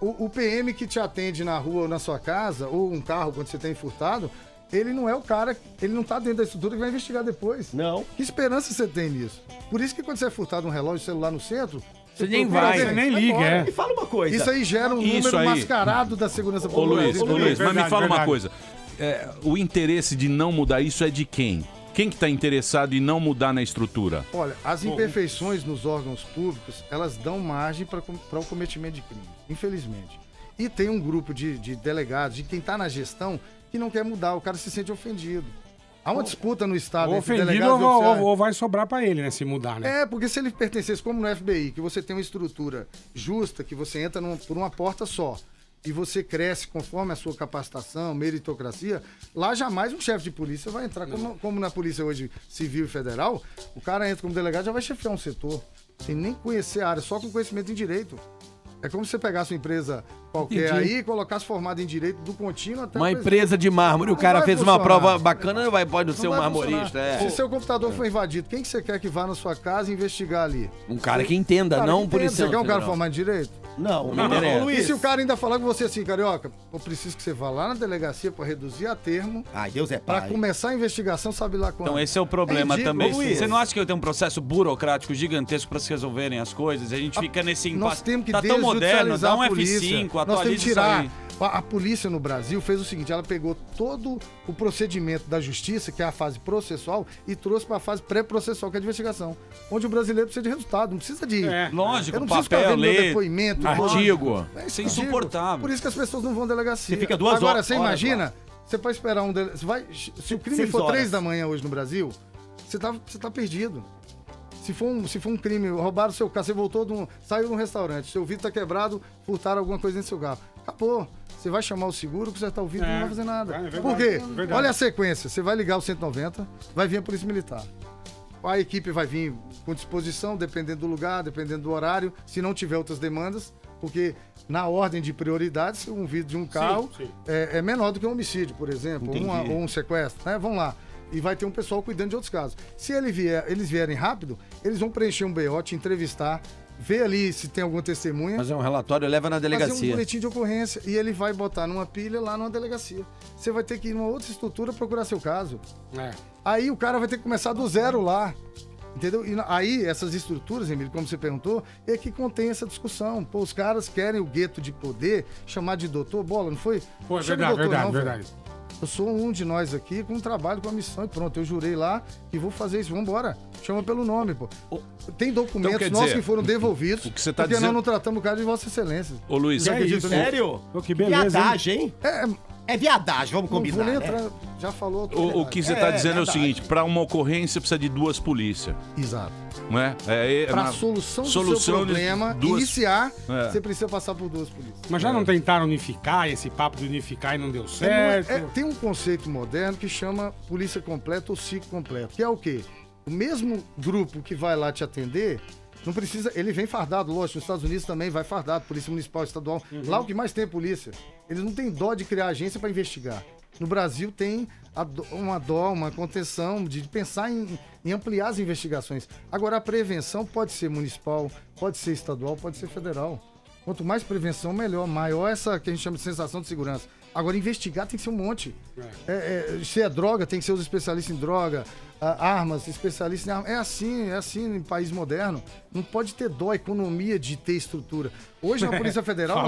O PM que te atende na rua ou na sua casa, ou um carro quando você tem furtado, ele não é o cara, ele não tá dentro da estrutura que vai investigar depois. Não. Que esperança você tem nisso? Por isso que quando você é furtado um relógio celular no centro, você nem vai, você nem liga, E fala uma coisa. Isso aí gera um número mascarado da segurança pública. Ô Luiz, mas me fala uma coisa. O interesse de não mudar isso é de quem? Quem que está interessado em não mudar na estrutura? Olha, as imperfeições nos órgãos públicos, elas dão margem para o cometimento de crime, infelizmente. E tem um grupo de delegados, de quem está na gestão, que não quer mudar, o cara se sente ofendido. Há uma disputa no Estado entre delegados e oficiais. Ou vai sobrar pra ele, né, se mudar, né? Porque se ele pertencesse, como no FBI, que você tem uma estrutura justa, que você entra por uma porta só, e você cresce conforme a sua capacitação, meritocracia, lá jamais um chefe de polícia vai entrar, como na polícia hoje civil e federal, o cara entra como delegado já vai chefiar um setor, sem nem conhecer a área, só com conhecimento em direito. É como se você pegasse uma empresa qualquer aí e colocasse formado em direito do contínuo até... Uma empresa de mármore, o cara fez uma prova bacana, pode ser um marmorista. Se seu computador for invadido, quem que você quer que vá na sua casa investigar ali? Um cara que entenda, não por isso. Você quer um cara formado em direito? Não. E se o cara ainda falar com você assim, Carioca, eu preciso que você vá lá na delegacia para reduzir a termo. Deus é pai. Para começar a investigação, sabe lá quando. Então esse é o problema também. Você não acha que eu tenho um processo burocrático gigantesco para se resolverem as coisas? A gente fica nesse impasse. Nós temos que tá tão moderno, dá um F5, atualiza nós temos que tirar. isso aí. A polícia no Brasil fez o seguinte, ela pegou todo o procedimento da justiça, que é a fase processual, e trouxe para a fase pré-processual, que é a de investigação. Onde o brasileiro precisa de resultado, não precisa de... Lógico, eu não preciso papel, meu depoimento. Artigo. Isso é insuportável. Por isso que as pessoas não vão à delegacia. Você fica 2 horas. Agora, você imagina, você pode esperar se o crime for 3 da manhã hoje no Brasil, você tá perdido. Se for um crime, roubaram o seu carro, você saiu de um restaurante, seu vidro tá quebrado, furtaram alguma coisa dentro do seu carro. Acabou. Você vai chamar o seguro, consertar o vidro, não vai fazer nada. Por quê? Olha a sequência. Você vai ligar o 190, vai vir a Polícia Militar. A equipe vai vir com disposição, dependendo do lugar, dependendo do horário, se não tiver outras demandas, porque na ordem de prioridades, um vidro de um carro é menor do que um homicídio, por exemplo, ou um sequestro, né? Vamos lá. E vai ter um pessoal cuidando de outros casos. Se eles vierem rápido, eles vão preencher um BO, te entrevistar, vê ali se tem alguma testemunha. Fazer um relatório e leva na Fazer um delegacia. boletim de ocorrência e ele vai botar numa pilha lá numa delegacia. Você vai ter que ir numa outra estrutura procurar seu caso. Aí o cara vai ter que começar do zero lá. Entendeu? E aí, essas estruturas, Emílio, como você perguntou, é que contém essa discussão. Pô, os caras querem o gueto de poder, chamar de doutor, bola, não foi? Pô, é Chama verdade, não, verdade. velho. Eu sou um de nós aqui com um trabalho, com a missão e pronto. Eu jurei lá e vou fazer isso. Vambora. Chama pelo nome, pô. Tem documentos Então, quer nossos dizer, que foram devolvidos. o que você tá porque dizendo- nós não tratamos o cara de Vossa Excelência. Ô, Luiz, Você acredita nisso? Sério? Pô, que beleza, Viadagem, hein? É viadagem, vamos Não combinar, vou nem né? entrar, já falou. O que você está dizendo é o verdade. seguinte, para uma ocorrência precisa de 2 polícias. Exato. Não é? Para na a solução do solução seu de problema, duas- iniciar, É. você precisa passar por 2 polícias. Mas já não tentaram unificar esse papo de unificar e não deu certo? Tem um conceito moderno que chama polícia completa ou ciclo completo, que é o quê? O mesmo grupo que vai lá te atender, não precisa. Ele vem fardado, lógico, nos Estados Unidos também vai fardado, polícia municipal, estadual. Lá o que mais tem é polícia. Eles não têm dó de criar agência para investigar. No Brasil tem uma contenção de pensar em ampliar as investigações. Agora, a prevenção pode ser municipal, pode ser estadual, pode ser federal. Quanto mais prevenção, melhor. Maior essa que a gente chama de sensação de segurança. Agora, investigar tem que ser um monte. Se é droga, tem que ser os especialistas em droga. Armas, especialistas em armas. É assim em país moderno. Não pode ter dó, economia de ter estrutura. Hoje na Polícia Federal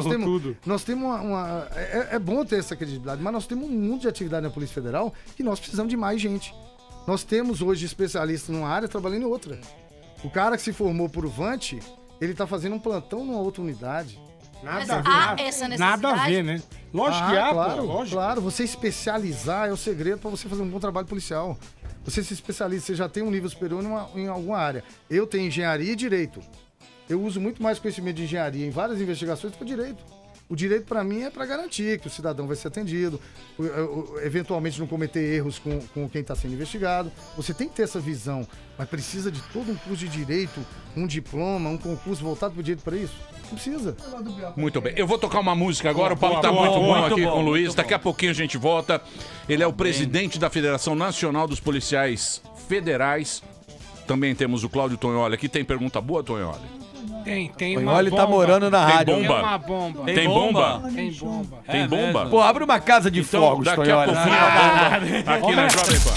nós temos uma... É bom ter essa credibilidade, mas nós temos um mundo de atividade na Polícia Federal que nós precisamos de mais gente. Nós temos hoje especialistas numa área trabalhando em outra. O cara que se formou por Vante, ele está fazendo um plantão numa outra unidade. Nada a ver. Essa necessidade? Nada a ver, né? Lógico que há, claro, pô, lógico. Claro, você especializar é o segredo para você fazer um bom trabalho policial. Você se especializa, você já tem um nível superior em alguma área. Eu tenho engenharia e direito. Eu uso muito mais conhecimento de engenharia em várias investigações do que o direito. O direito, para mim, é para garantir que o cidadão vai ser atendido, eventualmente não cometer erros com quem está sendo investigado. Você tem que ter essa visão, mas precisa de todo um curso de direito, um diploma, um concurso voltado para o direito para isso? Não precisa. Muito bem. Eu vou tocar uma música agora, o papo Boa, tá boa, muito bom muito aqui bom, com o Luiz. muito Daqui a pouquinho a gente volta. Ele é o presidente da Federação Nacional dos Policiais Federais. Também temos o Cláudio Tonholi aqui. Tem pergunta boa, Tonholi? Tem O uma Tonholi bomba. tá morando na rádio. Tem bomba? Tem uma bomba. Tem bomba? Tem bomba. Tem bomba? Pô, abre uma casa de Então, fogos, daqui a Tonholi. pouquinho a bomba aqui na Jovem Pan.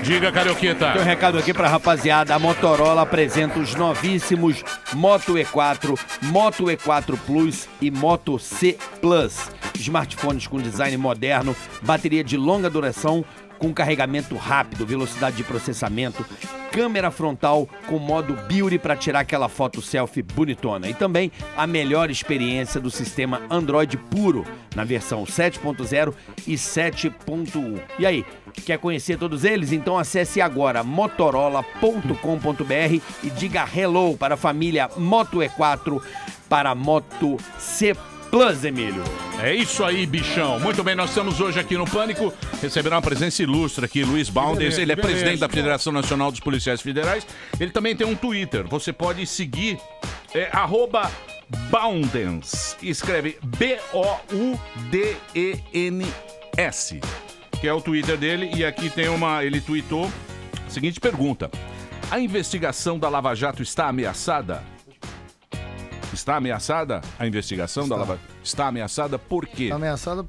Diga, Carioqueta. Tem um recado aqui pra rapaziada. A Motorola apresenta os novíssimos Moto E4, Moto E4 Plus e Moto C Plus. Smartphones com design moderno, bateria de longa duração, com carregamento rápido, velocidade de processamento, câmera frontal com modo Beauty para tirar aquela foto selfie bonitona. E também a melhor experiência do sistema Android puro, na versão 7.0 e 7.1. E aí, quer conhecer todos eles? Então acesse agora motorola.com.br e diga hello para a família Moto E4 para a Moto C Plus, Emílio. É isso aí, bichão. Muito bem, nós estamos hoje aqui no Pânico. Receberá uma presença ilustre aqui, Luiz Baundens. Ele é presidente da Federação Nacional dos Policiais Federais. Ele também tem um Twitter. Você pode seguir, @Baundens. Escreve B-O-U-D-E-N-S, que é o Twitter dele. E aqui tem ele tweetou a seguinte pergunta: a investigação da Lava Jato está ameaçada? Está ameaçada a investigação da Lava Jato? Está ameaçada por quê? Está ameaçada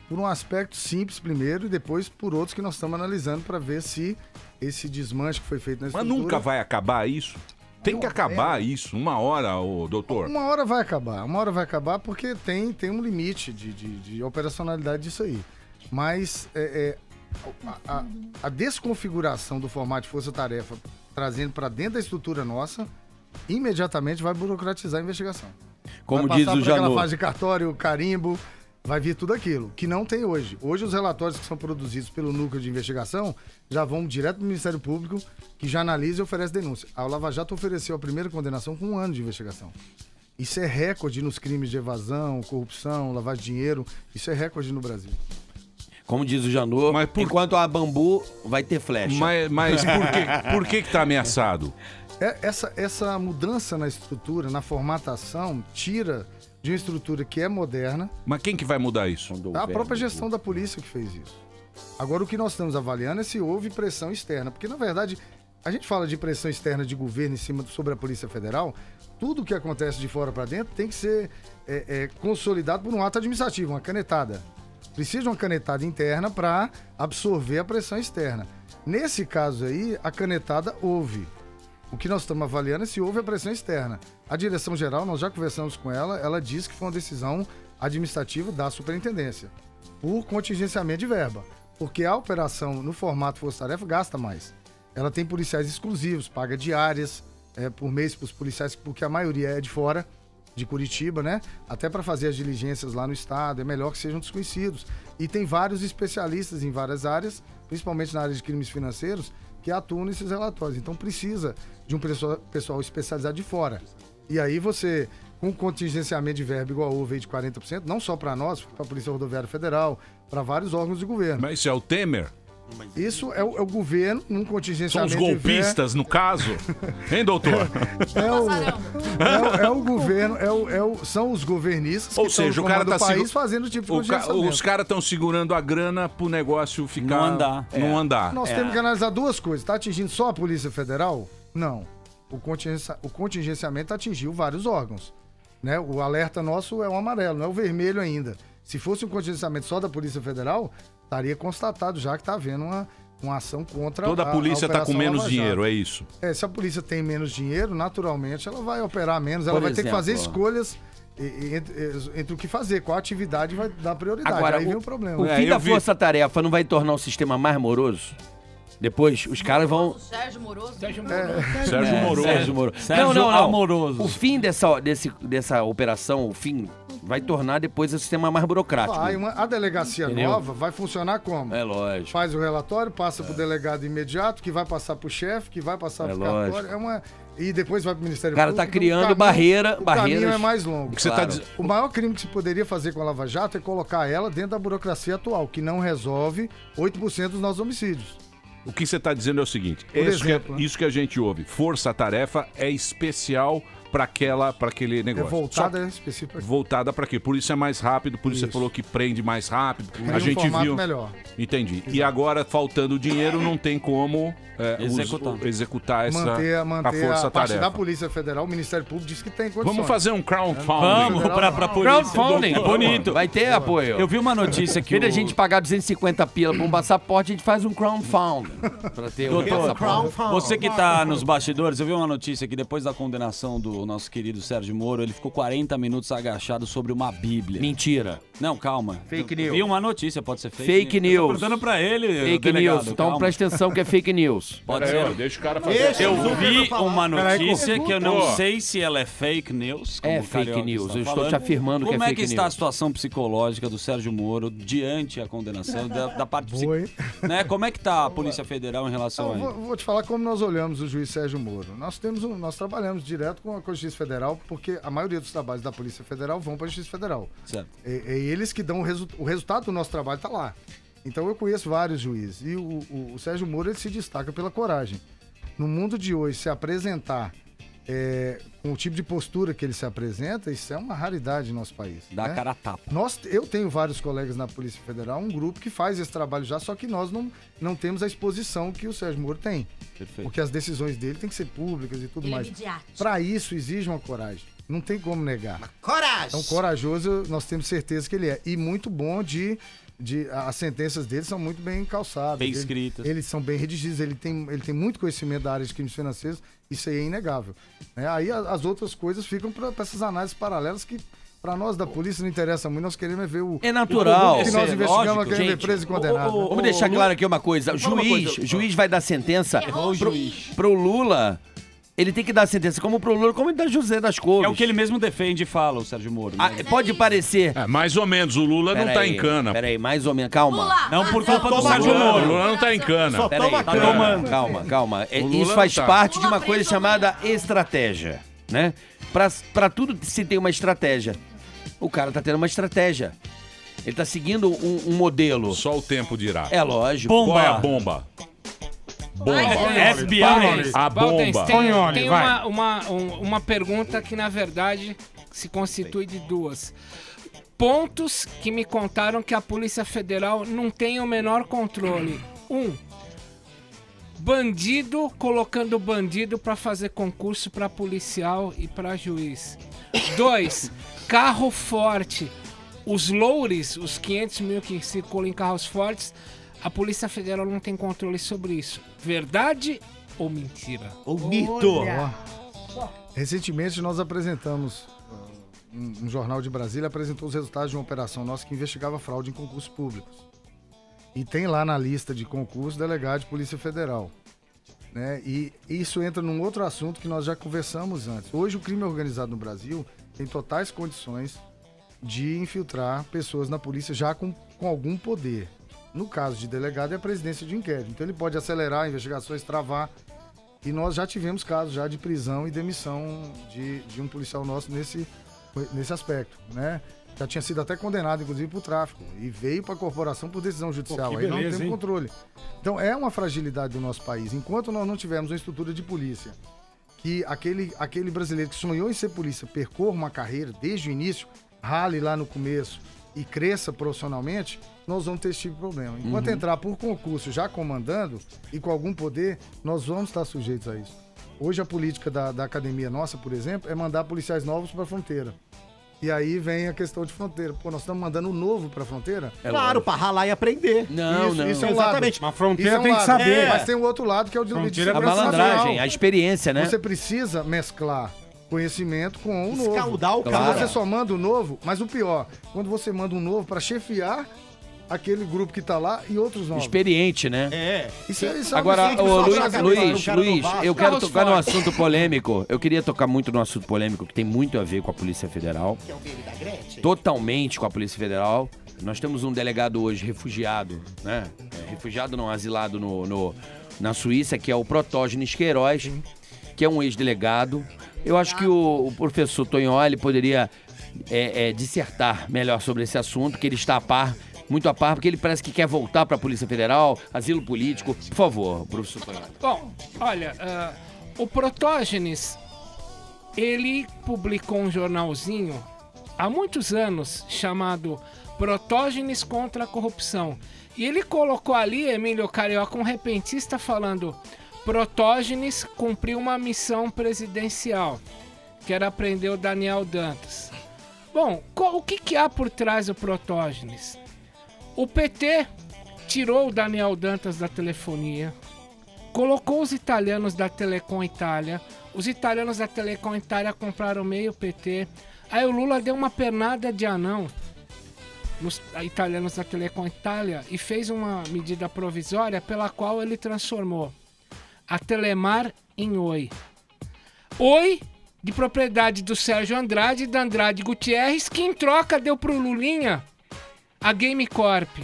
por um aspecto simples primeiro e depois por outros que nós estamos analisando para ver se esse desmanche que foi feito na estrutura... Mas nunca vai acabar isso? Tem que acabar isso, uma hora, doutor. Uma hora vai acabar porque tem um limite de operacionalidade disso aí. Mas a desconfiguração do formato de força-tarefa trazendo para dentro da estrutura nossa, imediatamente vai burocratizar a investigação. Como vai diz passar o por aquela Janot. fase de cartório, carimbo, vai vir tudo aquilo, que não tem hoje. Hoje os relatórios que são produzidos pelo núcleo de investigação já vão direto para o Ministério Público, que já analisa e oferece denúncia. A Lava Jato ofereceu a primeira condenação com 1 ano de investigação. Isso é recorde nos crimes de evasão, corrupção, lavagem de dinheiro. Isso é recorde no Brasil. Como diz o Janot, enquanto a Bambu vai ter flecha. Mas por que está ameaçado? Essa mudança na estrutura, na formatação, tira de uma estrutura que é moderna. Mas quem que vai mudar isso? A própria gestão da polícia que fez isso. Agora, o que nós estamos avaliando é se houve pressão externa, porque, na verdade, a gente fala de pressão externa de governo sobre a Polícia Federal, tudo que acontece de fora para dentro tem que ser consolidado por um ato administrativo, uma canetada. Precisa de uma canetada interna para absorver a pressão externa. Nesse caso aí, a canetada houve. O que nós estamos avaliando é se houve a pressão externa. A direção geral, nós já conversamos com ela, ela disse que foi uma decisão administrativa da superintendência, por contingenciamento de verba. Porque a operação no formato força-tarefa gasta mais. Ela tem policiais exclusivos, paga diárias por mês para os policiais, porque a maioria é de fora, de Curitiba, né? Até para fazer as diligências lá no estado, é melhor que sejam desconhecidos. E tem vários especialistas em várias áreas, principalmente na área de crimes financeiros, que atuam nesses relatórios. Então precisa de um pessoal especializado de fora. E aí você, com contingenciamento de verba igual houve aí de 40%, não só para nós, para a Polícia Rodoviária Federal, para vários órgãos de governo. Mas isso é o Temer? Isso é o governo num contingenciamento São os golpistas, no caso? Hein, doutor? É o governo, são os governistas Ou seja, o cara tá país fazendo o tipo de contingenciamento. Os caras estão segurando a grana pro negócio ficar... Não andar. Nós temos que analisar duas coisas. Está atingindo só a Polícia Federal? Não. O contingenciamento atingiu vários órgãos. Né? O alerta nosso é o amarelo, não é o vermelho ainda. Se fosse um contingenciamento só da Polícia Federal, estaria constatado já que está havendo uma ação contra Toda a polícia está com menos dinheiro, é isso? Se a polícia tem menos dinheiro, naturalmente ela vai operar menos, ela vai ter que fazer escolhas entre o que fazer, qual atividade vai dar prioridade. Agora, aí vem o problema. O fim da força-tarefa não vai tornar o sistema mais moroso? Depois, os caras vão... Sérgio Moroso. Sérgio Moroso. Não. Amoroso. O fim dessa operação, o fim, vai tornar depois o sistema mais burocrático. A delegacia nova vai funcionar como? É lógico. Faz o relatório, passa pro delegado imediato, que vai passar pro chefe, que vai passar pro cartório. E depois vai pro Ministério Público. O cara tá criando barreiras. O caminho é mais longo. Claro. O maior crime que se poderia fazer com a Lava Jato é colocar ela dentro da burocracia atual, que não resolve 8% dos nossos homicídios. O que você está dizendo é o seguinte, isso que a gente ouve, força-tarefa é especial para aquele negócio. Voltada específica. Voltada para quê? Por isso é mais rápido, por isso você falou que prende mais rápido. A gente viu. Melhor. Entendi. Exato. E agora, faltando dinheiro, não tem como executar essa manter força-tarefa. A parte da Polícia Federal, o Ministério Público diz que tem condições. Vamos fazer um crowdfunding. Vamos pra polícia. Crowdfunding. Bonito. Vai ter apoio. Eu vi uma notícia que em vez de a gente pagar 250 pila pra um passaporte, a gente faz um crowdfunding. Pra ter um passaporte. Você que tá nos bastidores, eu vi uma notícia que depois da condenação do nosso querido Sérgio Moro, ele ficou 40 minutos agachado sobre uma bíblia. Mentira. Não, calma. Fake news. Vi uma notícia, pode ser fake news. Eu tô perguntando pra ele, fake delegado, news. Então presta atenção que é fake news. Pode ser. Deixa o cara fazer. Eu vi uma notícia que eu não sei se ela é fake news. É fake news. Eu estou te afirmando que é fake news. Como é que está a situação psicológica do Sérgio Moro diante a condenação da parte psicológica? Né? Como é que tá a Polícia Federal em relação a isso? Vou te falar como nós olhamos o juiz Sérgio Moro. Nós trabalhamos direto com a Justiça Federal, porque a maioria dos trabalhos da Polícia Federal vão para a Justiça Federal. Certo. É eles que dão o resultado do nosso trabalho, está lá. Então eu conheço vários juízes. E o Sérgio Moro ele se destaca pela coragem. No mundo de hoje, se apresentar com o tipo de postura que ele se apresenta, isso é uma raridade no nosso país. Dá cara a tapa. Eu tenho vários colegas na Polícia Federal, um grupo que faz esse trabalho já, só que nós não temos a exposição que o Sérgio Moro tem. Perfeito. Porque as decisões dele têm que ser públicas e tudo mais. Para isso, exige uma coragem. Não tem como negar. Uma coragem! Então, corajoso, nós temos certeza que ele é. E muito bom as sentenças dele são muito bem calçadas. Bem escritas. Eles são bem redigidos, ele tem muito conhecimento da área de crimes financeiros, isso aí é inegável. Aí as outras coisas ficam para essas análises paralelas que, para nós da polícia, não interessa muito, nós queremos ver o... É natural. O que nós investigamos, nós queremos ver preso e condenado. Vamos deixar claro aqui uma coisa. O juiz vai dar sentença pro Lula... Ele tem que dar sentença como pro Lula, como da José das Couves. É o que ele mesmo defende e fala, o Sérgio Moro. Pode parecer... mais ou menos, o Lula não tá em cana. Peraí, mais ou menos, calma. Lula. Não por culpa do Sérgio Moro. O Lula não tá em cana. Peraí, tá tomando. Calma. Isso faz parte de uma coisa chamada estratégia, né? Pra tudo se tem uma estratégia. O cara tá tendo uma estratégia. Ele tá seguindo um modelo. Só o tempo dirá. É lógico. Qual é a bomba? FBI. A bomba. Tem uma pergunta que, na verdade, se constitui de duas. Pontos que me contaram que a Polícia Federal não tem o menor controle. bandido colocando bandido para fazer concurso para policial e para juiz. 2, carro forte. Os loures, os 500 mil que circulam em carros fortes, a Polícia Federal não tem controle sobre isso. Verdade ou mentira? Ou mito? Recentemente nós apresentamos, um jornal de Brasília apresentou os resultados de uma operação nossa que investigava fraude em concursos públicos. E tem lá na lista de concurso delegado de Polícia Federal. Né? E isso entra num outro assunto que nós já conversamos antes. Hoje o crime organizado no Brasil tem totais condições de infiltrar pessoas na polícia já com algum poder. No caso de delegado é a presidência de inquérito. Então ele pode acelerar investigações, travar. E nós já tivemos casos já de prisão e demissão de um policial nosso nesse aspecto, né? Já tinha sido até condenado, inclusive, por tráfico. E veio para a corporação por decisão judicial. Pô, aí beleza, não tem controle. Então, é uma fragilidade do nosso país. Enquanto nós não tivermos uma estrutura de polícia, que aquele brasileiro que sonhou em ser polícia percorra uma carreira desde o início, rale lá no começo e cresça profissionalmente, nós vamos ter esse tipo de problema. Enquanto entrar por concurso já comandando e com algum poder, nós vamos estar sujeitos a isso. Hoje a política da academia nossa, por exemplo, é mandar policiais novos para a fronteira. E aí vem a questão de fronteira. Pô, nós estamos mandando um novo pra fronteira? Claro, pra ralar e aprender. Não, isso é um exatamente. Lado. Mas fronteira tem que saber. Mas tem um outro lado que é o de a malandragem, a experiência, né? Você precisa mesclar conhecimento com um novo. Escaldar o cara. Se você só manda um novo, mas o pior, quando você manda um novo pra chefiar aquele grupo que tá lá e outros novos. Experiente, né? Isso agora, Luiz, eu quero tocar num assunto polêmico. Eu queria tocar muito no assunto polêmico que tem muito a ver com a Polícia Federal. Que é o baby da Gretchen? Totalmente com a Polícia Federal. Nós temos um delegado hoje refugiado, né? Refugiado não, asilado na Suíça, que é o Protógenes Queiroz, que é um ex-delegado. Eu acho que o professor Tonholi poderia dissertar melhor sobre esse assunto, que ele está muito a par, porque ele parece que quer voltar para a Polícia Federal, asilo político. Por favor, professor Tonholi. Bom, olha, o Protógenes, ele publicou um jornalzinho há muitos anos chamado Protógenes contra a Corrupção. E ele colocou ali, Emílio Carioca, um repentista falando: Protógenes cumpriu uma missão presidencial, que era prender o Daniel Dantas. Bom, o que há por trás do Protógenes? O PT tirou o Daniel Dantas da telefonia, colocou os italianos da Telecom Itália, os italianos da Telecom Itália compraram meio PT, aí o Lula deu uma pernada de anão nos italianos da Telecom Itália e fez uma medida provisória pela qual ele transformou a Telemar em Oi. Oi, de propriedade do Sérgio Andrade e da Andrade Gutierrez, que em troca deu pro Lulinha a Game Corp.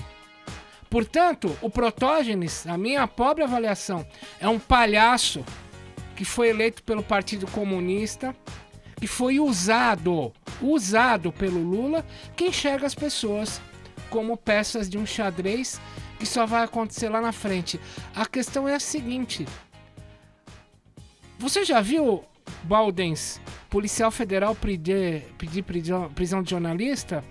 Portanto, o Protógenes, a minha pobre avaliação, é um palhaço que foi eleito pelo Partido Comunista, que foi usado pelo Lula, que enxerga as pessoas como peças de um xadrez que só vai acontecer lá na frente. A questão é a seguinte: você já viu, Baldens, policial federal pedir prisão de jornalista?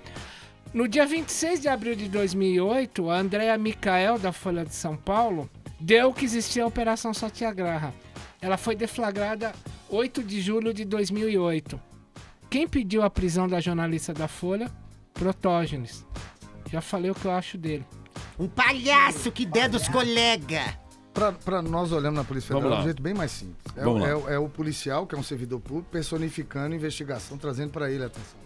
No dia 26 de abril de 2008, a Andréa Micael, da Folha de São Paulo, deu que existia a Operação Satyagraha. Ela foi deflagrada 8 de julho de 2008. Quem pediu a prisão da jornalista da Folha? Protógenes. Já falei o que eu acho dele. Um palhaço que der dos colegas. Pra nós olhamos na Polícia Federal de um jeito bem mais simples. É o policial, que é um servidor público, personificando a investigação, trazendo pra ele a atenção.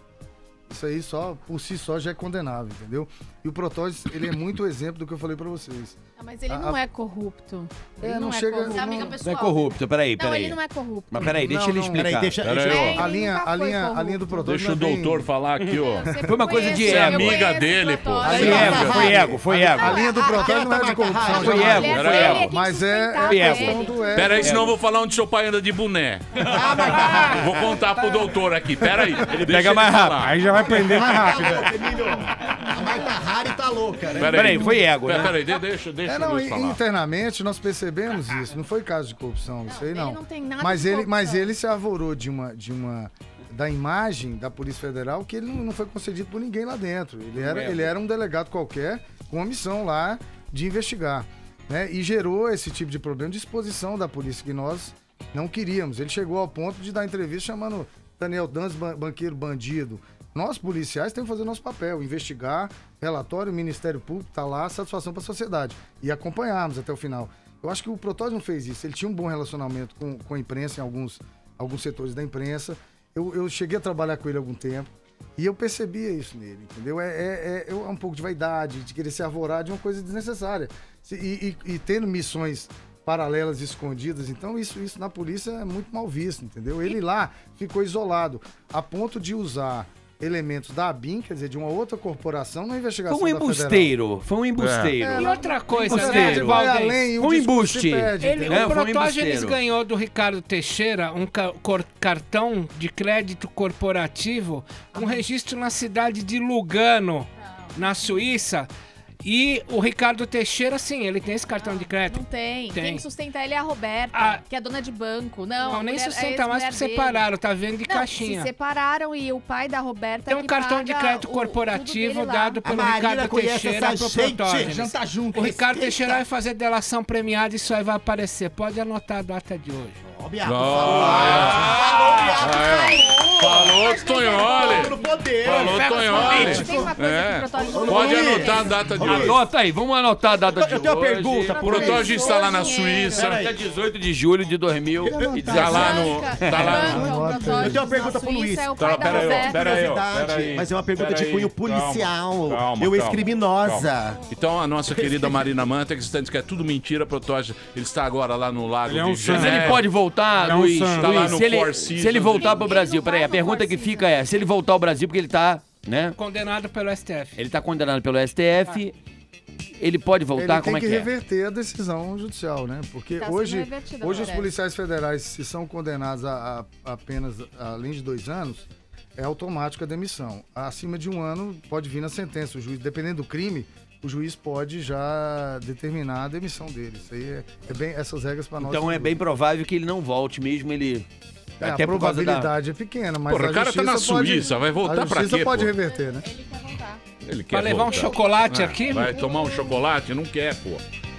Isso aí só, por si só, já é condenável, entendeu? E o Protógenes, ele é muito exemplo do que eu falei pra vocês. Mas ele não é corrupto. Ele não chega... corrupto. Amiga pessoal. Não é corrupto, peraí. Não, ele não é corrupto. Mas peraí, deixa ele explicar. A linha do Protógenes. Deixa o doutor falar aqui, ó. Foi uma coisa de Você é ego. amiga dele, pô. Foi ego. A linha do Protógenes não é de corrupção. Foi ego. Mas é ego. Peraí, senão eu vou falar onde seu pai anda de boné. Vou contar pro doutor aqui, peraí. Ele pega mais rápido. Aí já vai prender mais rápido. A Marta Hari tá louca, né? Peraí, foi ego, né? Peraí, deixa o Luiz falar. Internamente nós percebemos isso. Não foi caso de corrupção, isso aí não. Ele não tem nada mas de ele, corrupção. mas ele se avorou da imagem da Polícia Federal, que ele não foi concedido por ninguém lá dentro. Ele era um delegado qualquer com uma missão lá de investigar. né? E gerou esse tipo de problema de exposição da polícia que nós não queríamos. Ele chegou ao ponto de dar entrevista chamando Daniel Dantas, banqueiro bandido. Nós, policiais, temos que fazer nosso papel, investigar, relatório, o Ministério Público está lá, satisfação para a sociedade. E acompanharmos até o final. Eu acho que o Protódio não fez isso. Ele tinha um bom relacionamento com a imprensa, em alguns setores da imprensa. Eu cheguei a trabalhar com ele há algum tempo e eu percebia isso nele, entendeu? É um pouco de vaidade, de querer se arvorar de uma coisa desnecessária. E tendo missões paralelas escondidas, então isso na polícia é muito mal visto, entendeu? Ele lá ficou isolado, a ponto de usar elementos da ABIN, quer dizer, de uma outra corporação na investigação Foi um embusteiro. Foi um embusteiro. E outra coisa, né, Valdez? Um embuste. O Protódio, eles ganhou do Ricardo Teixeira um cartão de crédito corporativo, um registro na cidade de Lugano, na Suíça. E o Ricardo Teixeira, sim, ele tem esse cartão de crédito? Não tem. Quem sustenta ele é a Roberta, que é dona de banco. Não, nem sustenta mais porque separaram, tá vendo de caixinha. Se separaram e o pai da Roberta tem um cartão de crédito corporativo dado pelo Ricardo Teixeira pro Protógenes. O Ricardo Teixeira vai fazer delação premiada e isso aí vai aparecer. Pode anotar a data de hoje. Falou Tonholi. Falou Tonholi. Pode anotar a data de hoje. Anota aí, vamos anotar a data de hoje. Eu tenho uma pergunta. O Protógeno está lá na Suíça. Dia 18 de julho de 2019. Tá lá no... Eu tenho uma pergunta pro Luiz. Peraí. Mas é uma pergunta de cunho policial. Eu ex-criminosa. Então a nossa querida Marina Manta, que está dizendo que é tudo mentira, Protógeno, ele está agora lá no Lago de Janeiro. Ele pode voltar, Luiz? Tá lá no se ele voltar pro Brasil, peraí, a pergunta que fica é, se ele voltar ao Brasil, porque ele tá, né? Condenado pelo STF. Ele tá condenado pelo STF, ele pode voltar, como é que é? Ele tem que reverter a decisão judicial, né? Porque hoje os policiais federais, se são condenados a apenas, além de 2 anos, é automática a demissão. Acima de 1 ano pode vir na sentença. O juiz, dependendo do crime, o juiz pode já determinar a demissão dele. Isso aí é bem essas regras para nós. Então é bem provável que ele não volte mesmo, ele... Até a probabilidade é pequena, mas o cara tá na Suíça, vai voltar pra quê? A justiça pode reverter, né? Ele quer voltar. Ele quer levar um chocolate aqui? Vai tomar um chocolate? Não quer, pô.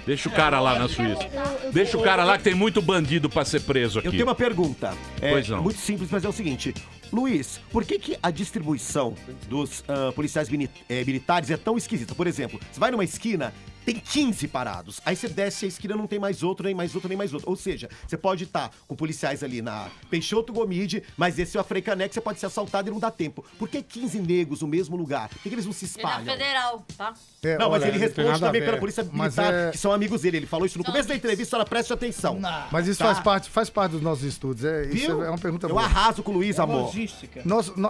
Deixa o cara lá na Suíça. Deixa o cara lá que tem muito bandido pra ser preso aqui. Eu tenho uma pergunta. Pois não. Muito simples, mas é o seguinte. Luiz, por que a distribuição dos policiais militares é tão esquisita? Por exemplo, você vai numa esquina, tem 15 parados. Aí você desce a esquina, não tem mais outro, nem mais outro, nem mais outro. Ou seja, você pode estar com policiais ali na Peixoto Gomide, mas esse é o Afrecanex, você pode ser assaltado e não dá tempo. Por que 15 negros no mesmo lugar? Por que eles não se espalham? É na Federal, tá? Não, mas ele responde também pela polícia militar, que são amigos dele. Ele falou isso no começo da entrevista, ela preste atenção. Mas isso faz parte dos nossos estudos. Isso é uma pergunta boa. Eu arraso com o Luiz, amor.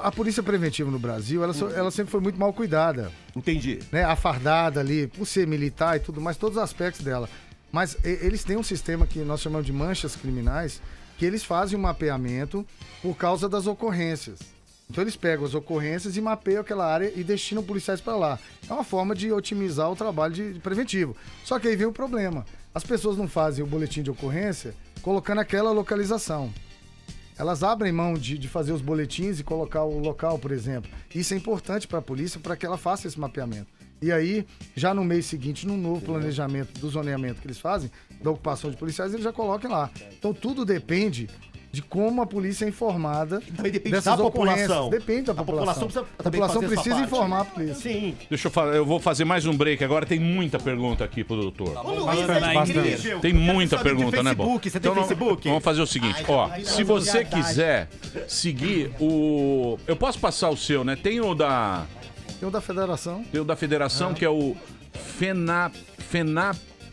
A polícia preventiva no Brasil, ela sempre foi muito mal cuidada. Entendi. Né? A fardada ali, por ser militar e tudo mais, todos os aspectos dela. Mas eles têm um sistema que nós chamamos de manchas criminais, que eles fazem um mapeamento por causa das ocorrências. Então eles pegam as ocorrências e mapeiam aquela área e destinam policiais para lá. É uma forma de otimizar o trabalho de preventivo. Só que aí vem o problema. As pessoas não fazem o boletim de ocorrência colocando aquela localização. Elas abrem mão de fazer os boletins e colocar o local, por exemplo. Isso é importante para a polícia, para que ela faça esse mapeamento. E aí, já no mês seguinte, no novo planejamento do zoneamento que eles fazem, da ocupação de policiais, eles já colocam lá. Então tudo depende de como a polícia é informada dessas ocorrências. Depende da população. A população precisa informar a polícia. Sim. Deixa eu falar, eu vou fazer mais um break agora, tem muita pergunta aqui pro doutor. Incrível. Tem muita pergunta, né, bom? Você tem Facebook? Vamos fazer o seguinte, se você quiser seguir o... Eu posso passar o seu, né? Tem o da... Tem o da Federação. Tem o da Federação, que é o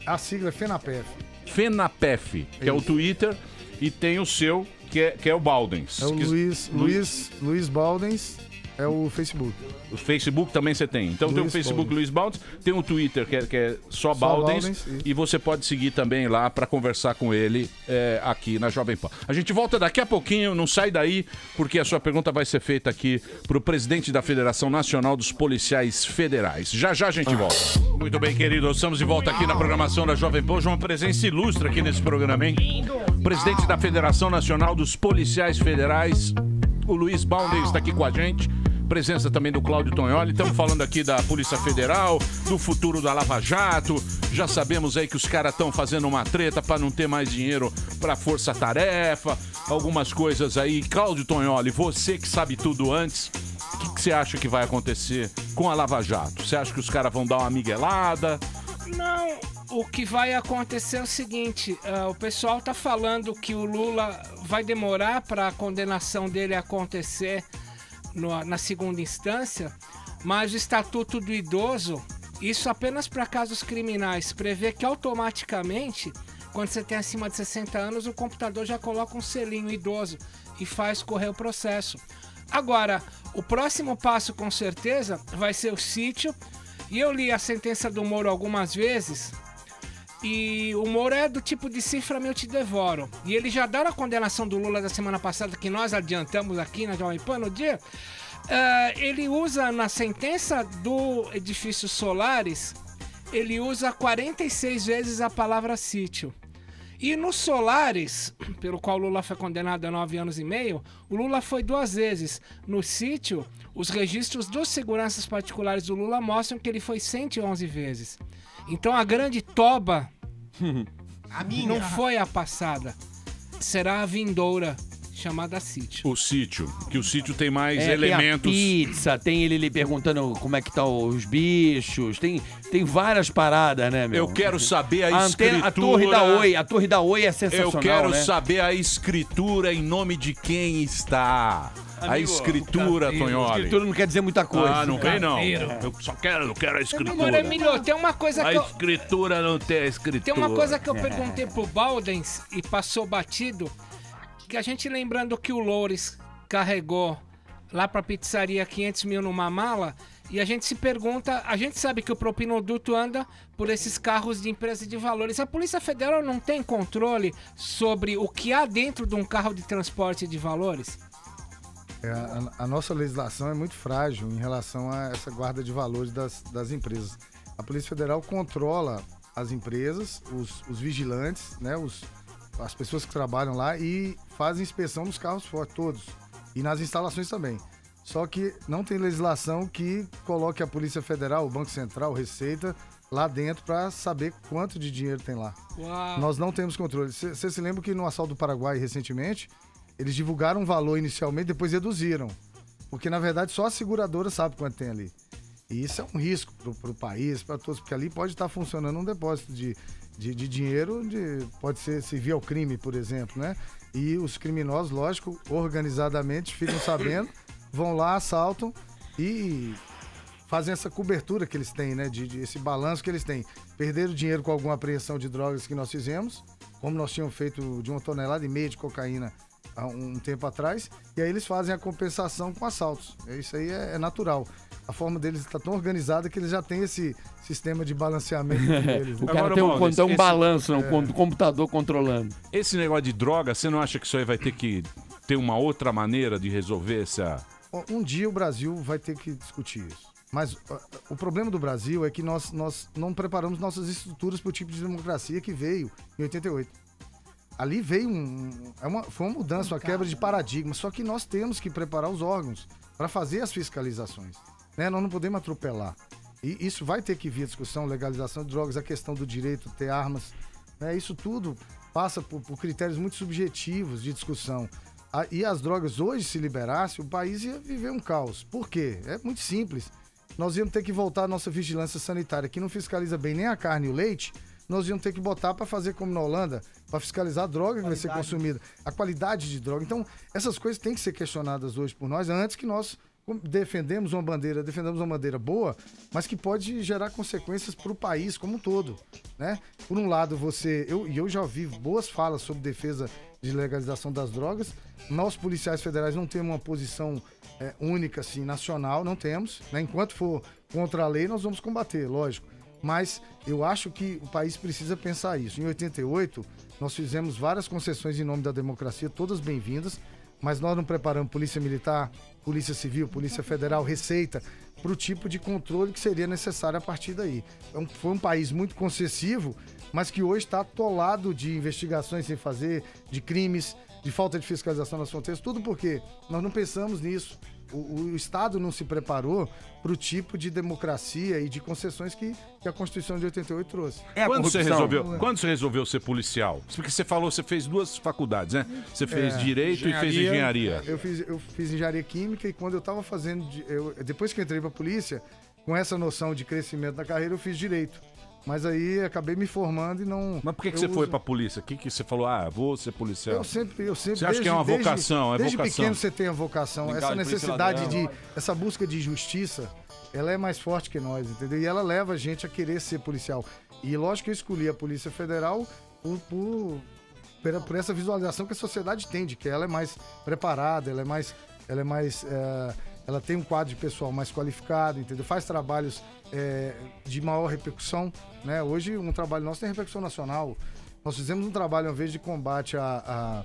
A sigla é FENAPEF. FENAPEF, que é o Twitter, e tem o seu, que é o Baldens. É o Luiz Baldens, é o Facebook. O Facebook também você tem. Então tem o Facebook Luiz Baldens, tem o Twitter que é só Baldens, e você pode seguir também lá para conversar com ele aqui na Jovem Pan. A gente volta daqui a pouquinho, não sai daí, porque a sua pergunta vai ser feita aqui pro presidente da Federação Nacional dos Policiais Federais. Já a gente volta. Muito bem, queridos, estamos de volta aqui na programação da Jovem Pan. Hoje uma presença ilustre aqui nesse programa, hein? Presidente da Federação Nacional dos Policiais Federais, o Luiz Baldens está aqui com a gente. Presença também do Cláudio Tonholi. Estamos falando aqui da Polícia Federal, do futuro da Lava Jato. Já sabemos aí que os caras estão fazendo uma treta para não ter mais dinheiro para força-tarefa, algumas coisas aí. Cláudio Tonholi, você que sabe tudo antes, o que você acha que vai acontecer com a Lava Jato? Você acha que os caras vão dar uma miguelada? Não, o que vai acontecer é o seguinte, o pessoal tá falando que o Lula vai demorar para a condenação dele acontecer na segunda instância, mas o Estatuto do Idoso, isso apenas para casos criminais, prevê que automaticamente, quando você tem acima de 60 anos, o computador já coloca um selinho idoso e faz correr o processo. Agora, o próximo passo com certeza vai ser o sítio, e eu li a sentença do Moro algumas vezes, e o Moro é do tipo de cifra-me eu te devoro. E ele já dá a condenação do Lula da semana passada, que nós adiantamos aqui na Jovem Pan no dia. Ele usa na sentença do edifício Solares, ele usa 46 vezes a palavra sítio. E no Solares, pelo qual o Lula foi condenado a 9 anos e meio, o Lula foi 2 vezes. No sítio, os registros dos seguranças particulares do Lula mostram que ele foi 111 vezes. Então a grande toba não foi a passada, será a vindoura, chamada sítio. O sítio, que o sítio tem mais elementos. Tem a pizza, tem ele lhe perguntando como é que tá os bichos, tem várias paradas, né, meu? Eu quero saber a escritura. A Torre da Oi é sensacional, eu quero né? saber a escritura em nome de quem está. A escritura, Tonholi. A escritura não quer dizer muita coisa. Ah, não vem não. Eu só quero a escritura. Agora, Emílio, tem uma coisa que a escritura não tem a escritura. Tem uma coisa que eu perguntei pro Baldens e passou batido, que a gente lembrando que o Loures carregou lá pra pizzaria 500 mil numa mala, e a gente se pergunta, a gente sabe que o propinoduto anda por esses carros de empresa de valores. A Polícia Federal não tem controle sobre o que há dentro de um carro de transporte de valores? A nossa legislação é muito frágil em relação a essa guarda de valores das empresas. A Polícia Federal controla as empresas, os vigilantes, né, as pessoas que trabalham lá, e fazem inspeção nos carros fortes, todos. E nas instalações também. Só que não tem legislação que coloque a Polícia Federal, o Banco Central, Receita, lá dentro para saber quanto de dinheiro tem lá. Uau. Nós não temos controle. Você se lembra que no assalto do Paraguai, recentemente, eles divulgaram um valor inicialmente, depois reduziram. Porque, na verdade, só a seguradora sabe quanto tem ali. E isso é um risco pro país, para todos, porque ali pode estar funcionando um depósito de dinheiro, pode servir ao crime, por exemplo, né? E os criminosos, lógico, organizadamente ficam sabendo, vão lá, assaltam e fazem essa cobertura que eles têm, né? Esse balanço que eles têm. Perderam dinheiro com alguma apreensão de drogas que nós fizemos, como nós tínhamos feito de 1,5 toneladas de cocaína há um tempo atrás, e aí eles fazem a compensação com assaltos. Isso aí é natural. A forma deles está tão organizada que eles já têm esse sistema de balanceamento deles. O cara tem um balanço, um computador controlando. Esse negócio de droga, você não acha que isso aí vai ter que ter uma outra maneira de resolver essa... Um dia o Brasil vai ter que discutir isso. Mas o problema do Brasil é que nós não preparamos nossas estruturas para o tipo de democracia que veio em 88. Ali veio foi uma mudança, uma quebra de paradigma, só que nós temos que preparar os órgãos para fazer as fiscalizações, né? Nós não podemos atropelar. E isso vai ter que vir a discussão, legalização de drogas, a questão do direito de ter armas, né? Isso tudo passa por critérios muito subjetivos de discussão. E as drogas hoje, se liberasse, o país ia viver um caos. Por quê? É muito simples. Nós íamos ter que voltar à nossa vigilância sanitária, que não fiscaliza bem nem a carne e o leite. Nós íamos ter que botar para fazer como na Holanda, para fiscalizar a droga que vai ser consumida, a qualidade de droga. Então, essas coisas têm que ser questionadas hoje por nós, antes que nós defendemos uma bandeira boa, mas que pode gerar consequências para o país como um todo, né? Por um lado, eu já ouvi boas falas sobre defesa de legalização das drogas. Nós, policiais federais, não temos uma posição única, assim, nacional, não temos, né? Enquanto for contra a lei, nós vamos combater, lógico. Mas eu acho que o país precisa pensar isso. Em 88, nós fizemos várias concessões em nome da democracia, todas bem-vindas, mas nós não preparamos Polícia Militar, Polícia Civil, Polícia Federal, Receita, para o tipo de controle que seria necessário a partir daí. Foi um país muito concessivo, mas que hoje está atolado de investigações sem fazer, de crimes, de falta de fiscalização nas fronteiras, tudo porque nós não pensamos nisso. O Estado não se preparou para o tipo de democracia e de concessões que a Constituição de 88 trouxe. Quando você resolveu ser policial? Porque você falou, você fez 2 faculdades, né? Você fez Direito e fez Engenharia. Eu fiz Engenharia Química e quando eu estava fazendo... depois que eu entrei para a polícia, com essa noção de crescimento da carreira, eu fiz Direito. Mas aí acabei me formando e não... Mas por que você foi pra polícia? O que você falou? Vou ser policial. Eu sempre você acha que é uma vocação? Desde pequeno você tem a vocação. Essa necessidade essa busca de justiça, ela é mais forte que nós, entendeu? E ela leva a gente a querer ser policial. E lógico que eu escolhi a Polícia Federal por essa visualização que a sociedade tem, de que ela é mais preparada, ela tem um quadro de pessoal mais qualificado, entendeu? Faz trabalhos de maior repercussão, né? Hoje um trabalho nosso tem repercussão nacional. Nós fizemos um trabalho uma vez de combate à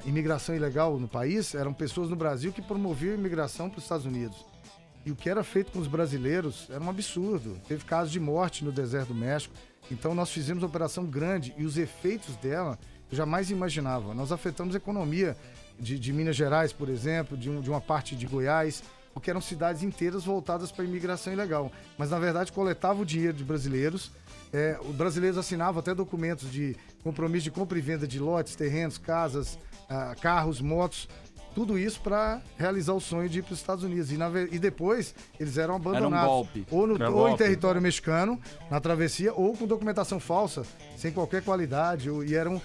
imigração ilegal no país. Eram pessoas no Brasil que promoviam a imigração para os Estados Unidos. E o que era feito com os brasileiros era um absurdo. Teve casos de morte no deserto do México. Então nós fizemos uma operação grande e os efeitos dela eu jamais imaginava. Nós afetamos a economia de Minas Gerais, por exemplo, de uma parte de Goiás, porque eram cidades inteiras voltadas para a imigração ilegal. Mas, na verdade, coletava o dinheiro de brasileiros. Os brasileiros assinavam até documentos de compromisso de compra e venda de lotes, terrenos, casas, carros, motos, tudo isso para realizar o sonho de ir para os Estados Unidos. E depois eles eram abandonados. Era um golpe. Ou em território mexicano, na travessia, ou com documentação falsa, sem qualquer qualidade, e eram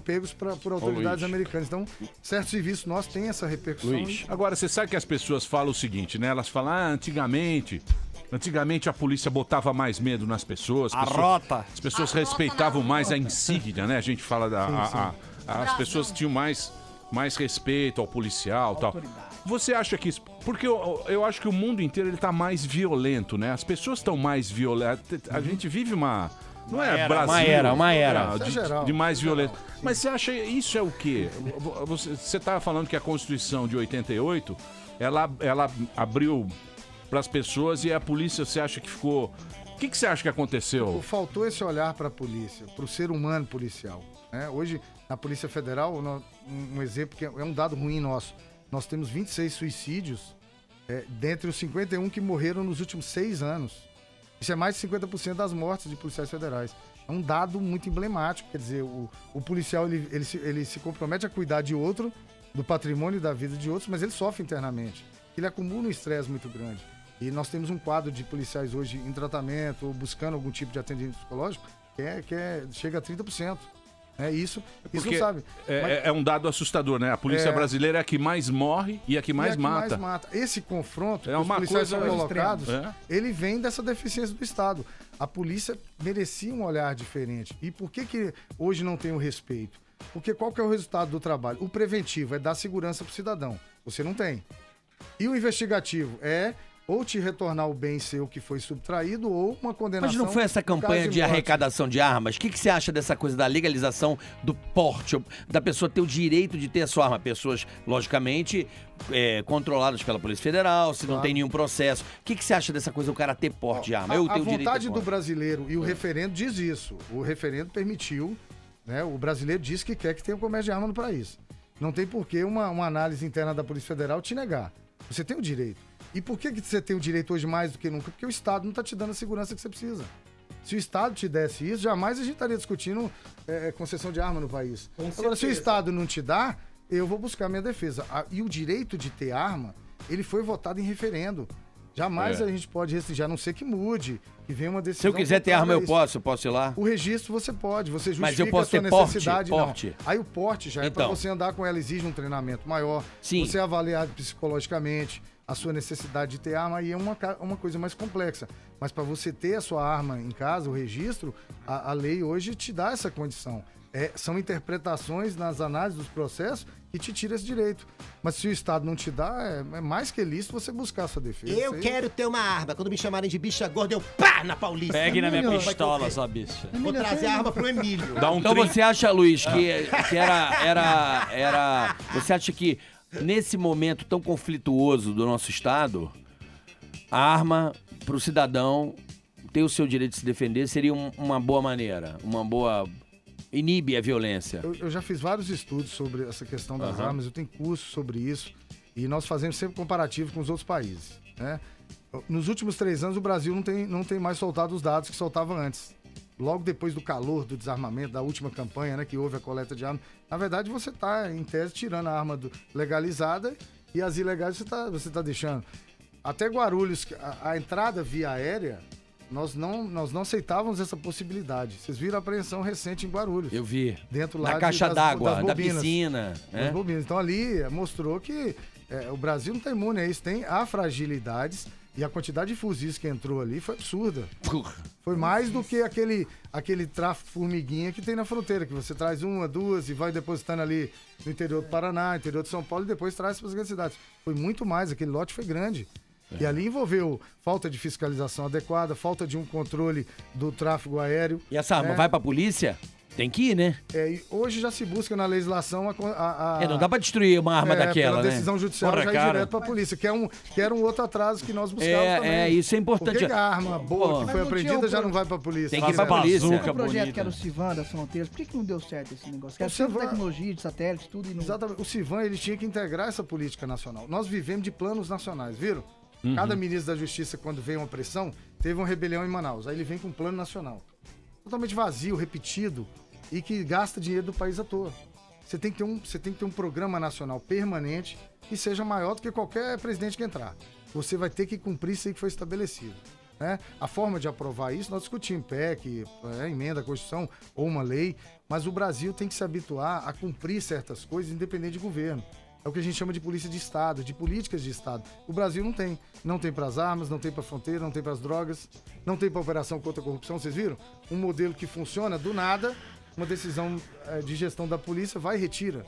pegos por autoridades americanas. Então, certos serviços nossos têm essa repercussão. Luiz, agora você sabe que as pessoas falam o seguinte, né? Elas falam, antigamente a polícia botava mais medo nas pessoas. As pessoas respeitavam mais a insígnia, né? A gente fala as pessoas tinham mais respeito ao policial e tal. Você acha que isso... Porque eu acho que o mundo inteiro ele tá mais violento, né? As pessoas estão mais violentas. A gente vive uma... Não é Brasil. Uma era. De mais violento. Mas você acha isso é o quê? Você estava falando que a Constituição de 88, ela abriu para as pessoas e a polícia, você acha que ficou... O que você acha que aconteceu? Faltou esse olhar para a polícia, para o ser humano policial, né? Hoje, na Polícia Federal, um exemplo que é um dado ruim nosso, nós temos 26 suicídios dentre os 51 que morreram nos últimos 6 anos. Isso é mais de 50% das mortes de policiais federais. É um dado muito emblemático, quer dizer, o policial ele se compromete a cuidar de outro, do patrimônio e da vida de outros, mas ele sofre internamente. Ele acumula um estresse muito grande. E nós temos um quadro de policiais hoje em tratamento ou buscando algum tipo de atendimento psicológico que chega a 30%. Isso não sabe. É um dado assustador, né? A polícia brasileira é a que mais morre e a que mais mata. Esse confronto que os policiais são colocados, ele vem dessa deficiência do Estado. A polícia merecia um olhar diferente. E por que hoje não tem o respeito? Porque qual que é o resultado do trabalho? O preventivo é dar segurança para o cidadão. Você não tem. E o investigativo é ou te retornar o bem seu que foi subtraído ou uma condenação. Mas não foi essa campanha de arrecadação de armas? O que você acha dessa coisa da legalização do porte, da pessoa ter o direito de ter a sua arma? Pessoas, logicamente, controladas pela Polícia Federal, se não tem nenhum processo. O que você acha dessa coisa, o cara ter porte de arma? A vontade do brasileiro e o referendo diz isso. O referendo permitiu, né? O brasileiro diz que quer que tenha o comércio de arma no país. Não tem por que uma análise interna da Polícia Federal te negar. Você tem o direito. E por que você tem o direito hoje mais do que nunca? Porque o Estado não está te dando a segurança que você precisa. Se o Estado te desse isso, jamais a gente estaria discutindo concessão de arma no país. Agora, se o Estado não te dá, eu vou buscar minha defesa. E o direito de ter arma, ele foi votado em referendo. Jamais a gente pode restringir, a não ser que mude, que venha uma decisão. Se eu quiser ter arma, eu posso ir lá? O registro você pode, você justifica mas eu posso a sua ter necessidade. porte? Aí o porte já é para você andar com ela, exige um treinamento maior. Sim. Você é avaliado psicologicamente, a sua necessidade de ter arma, aí é uma coisa mais complexa. Mas para você ter a sua arma em casa, o registro, a lei hoje te dá essa condição. São interpretações nas análises dos processos que te tira esse direito. Mas se o Estado não te dá, é mais que lícito você buscar a sua defesa. Eu quero ter uma arma. Quando me chamarem de bicha gorda, eu pá na Paulista. Pegue na minha pistola, sua bicha. Vou trazer a arma pro Emílio. Então você acha, Luiz, que era... Você acha que nesse momento tão conflituoso do nosso Estado, a arma pro cidadão ter o seu direito de se defender seria uma boa maneira, uma boa... inibe a violência? Eu já fiz vários estudos sobre essa questão das armas, eu tenho curso sobre isso. E nós fazemos sempre comparativo com os outros países, né? Nos últimos 3 anos, o Brasil não tem mais soltado os dados que soltava antes. Logo depois do calor, do desarmamento, da última campanha, né, que houve a coleta de armas. Na verdade, você está, em tese, tirando a arma legalizada e as ilegais você tá deixando. Até Guarulhos, a entrada via aérea, nós não aceitávamos essa possibilidade. Vocês viram a apreensão recente em Guarulhos. Eu vi. Dentro lá da caixa d'água, da piscina. Das bobinas. Então ali mostrou que o Brasil não está imune a isso. Há fragilidades. E a quantidade de fuzis que entrou ali foi absurda. Foi mais do que aquele tráfico formiguinha que tem na fronteira, que você traz 1, 2 e vai depositando ali no interior do Paraná, interior de São Paulo e depois traz para as grandes cidades. Foi muito mais, aquele lote foi grande. E ali envolveu falta de fiscalização adequada, falta de um controle do tráfego aéreo. E essa arma vai para a polícia? Tem que ir, né? E hoje já se busca na legislação não dá pra destruir uma arma daquela, pela decisão judicial já ir direto pra polícia, que era um outro atraso que nós buscávamos também. Isso é importante. Por que a arma boa que foi apreendida já não vai pra polícia? Tem que ir pra polícia. O projeto que era o Civan das fronteiras, por que não deu certo esse negócio? Que era sempre tecnologia de satélite, tudo. E não... Exatamente. O Civan, ele tinha que integrar essa política nacional. Nós vivemos de planos nacionais, viram? Cada ministro da Justiça, quando veio uma pressão, teve uma rebelião em Manaus. Aí ele vem com um plano nacional. Totalmente vazio, repetido, e que gasta dinheiro do país à toa. Você tem que ter um programa nacional permanente que seja maior do que qualquer presidente que entrar. Você vai ter que cumprir isso aí que foi estabelecido, né? A forma de aprovar isso, nós discutimos PEC, emenda à Constituição ou uma lei, mas o Brasil tem que se habituar a cumprir certas coisas independente de governo. É o que a gente chama de polícia de Estado, de políticas de Estado. O Brasil não tem. Não tem para as armas, não tem para a fronteira, não tem para as drogas, não tem para a operação contra a corrupção. Vocês viram? Um modelo que funciona do nada, uma decisão de gestão da polícia vai e retira.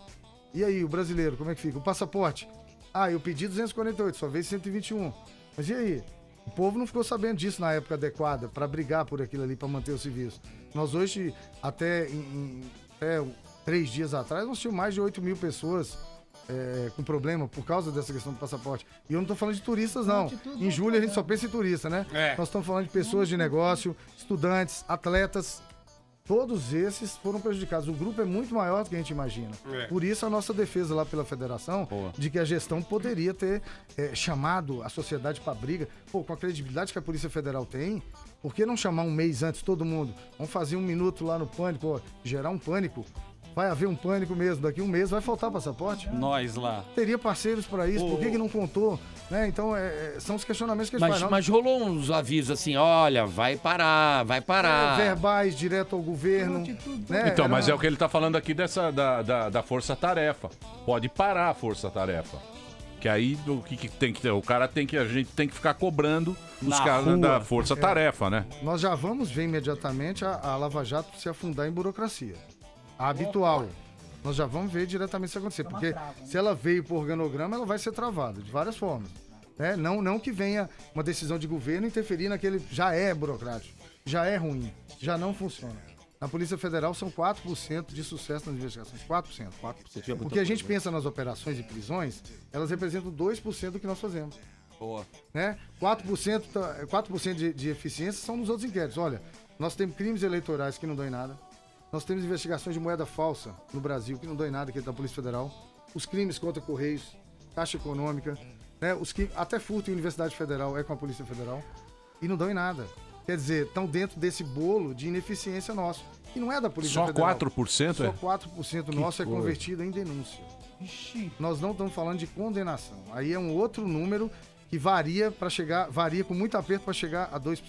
E aí, o brasileiro, como é que fica? O passaporte. Eu pedi 248, só veio 121. Mas e aí? O povo não ficou sabendo disso na época adequada para brigar por aquilo ali, para manter o serviço. Nós hoje, até 3 dias atrás, nós tínhamos mais de 8 mil pessoas com problema por causa dessa questão do passaporte. E eu não estou falando de turistas, não. Em julho a gente só pensa em turista, né? Nós estamos falando de pessoas de negócio, estudantes, atletas. Todos esses foram prejudicados. O grupo é muito maior do que a gente imagina. Por isso a nossa defesa lá pela federação de que a gestão poderia ter chamado a sociedade para briga. Com a credibilidade que a Polícia Federal tem, por que não chamar um mês antes todo mundo? Vamos fazer 1 minuto lá no pânico, gerar um pânico. Vai haver um pânico mesmo. Daqui 1 mês vai faltar passaporte. Nós lá. Teria parceiros para isso. Por que não contou? Né? Então, são os questionamentos que a gente faz. Mas rolou uns avisos assim, olha, vai parar. Verbais, direto ao governo. Né? Então, mas é o que ele tá falando aqui da força-tarefa. Pode parar a força-tarefa. Que aí o que tem que ter? A gente tem que ficar cobrando os caras da força-tarefa, né? Nós já vamos ver imediatamente a Lava Jato se afundar em burocracia. A habitual. Nós já vamos ver diretamente isso acontecer. Porque se ela veio por organograma, ela vai ser travada de várias formas. Né? Não que venha uma decisão de governo interferir naquele... Já é burocrático, já é ruim, já não funciona. Na Polícia Federal são 4% de sucesso nas investigações. 4%. Porque a gente pensa nas operações e prisões, elas representam 2% do que nós fazemos. Boa. Né? 4% de eficiência são nos outros inquéritos. Olha, nós temos crimes eleitorais que não dão em nada. Nós temos investigações de moeda falsa no Brasil, que não dão em nada, que é da Polícia Federal. Os crimes contra Correios, Caixa Econômica, né? Até furto em Universidade Federal é com a Polícia Federal. E não dão em nada. Quer dizer, estão dentro desse bolo de ineficiência nosso. E não é da Polícia Federal. Só 4%? Só 4% nosso é convertido em denúncia. Nós não estamos falando de condenação. Aí é um outro número que varia com muito aperto para chegar a 2%.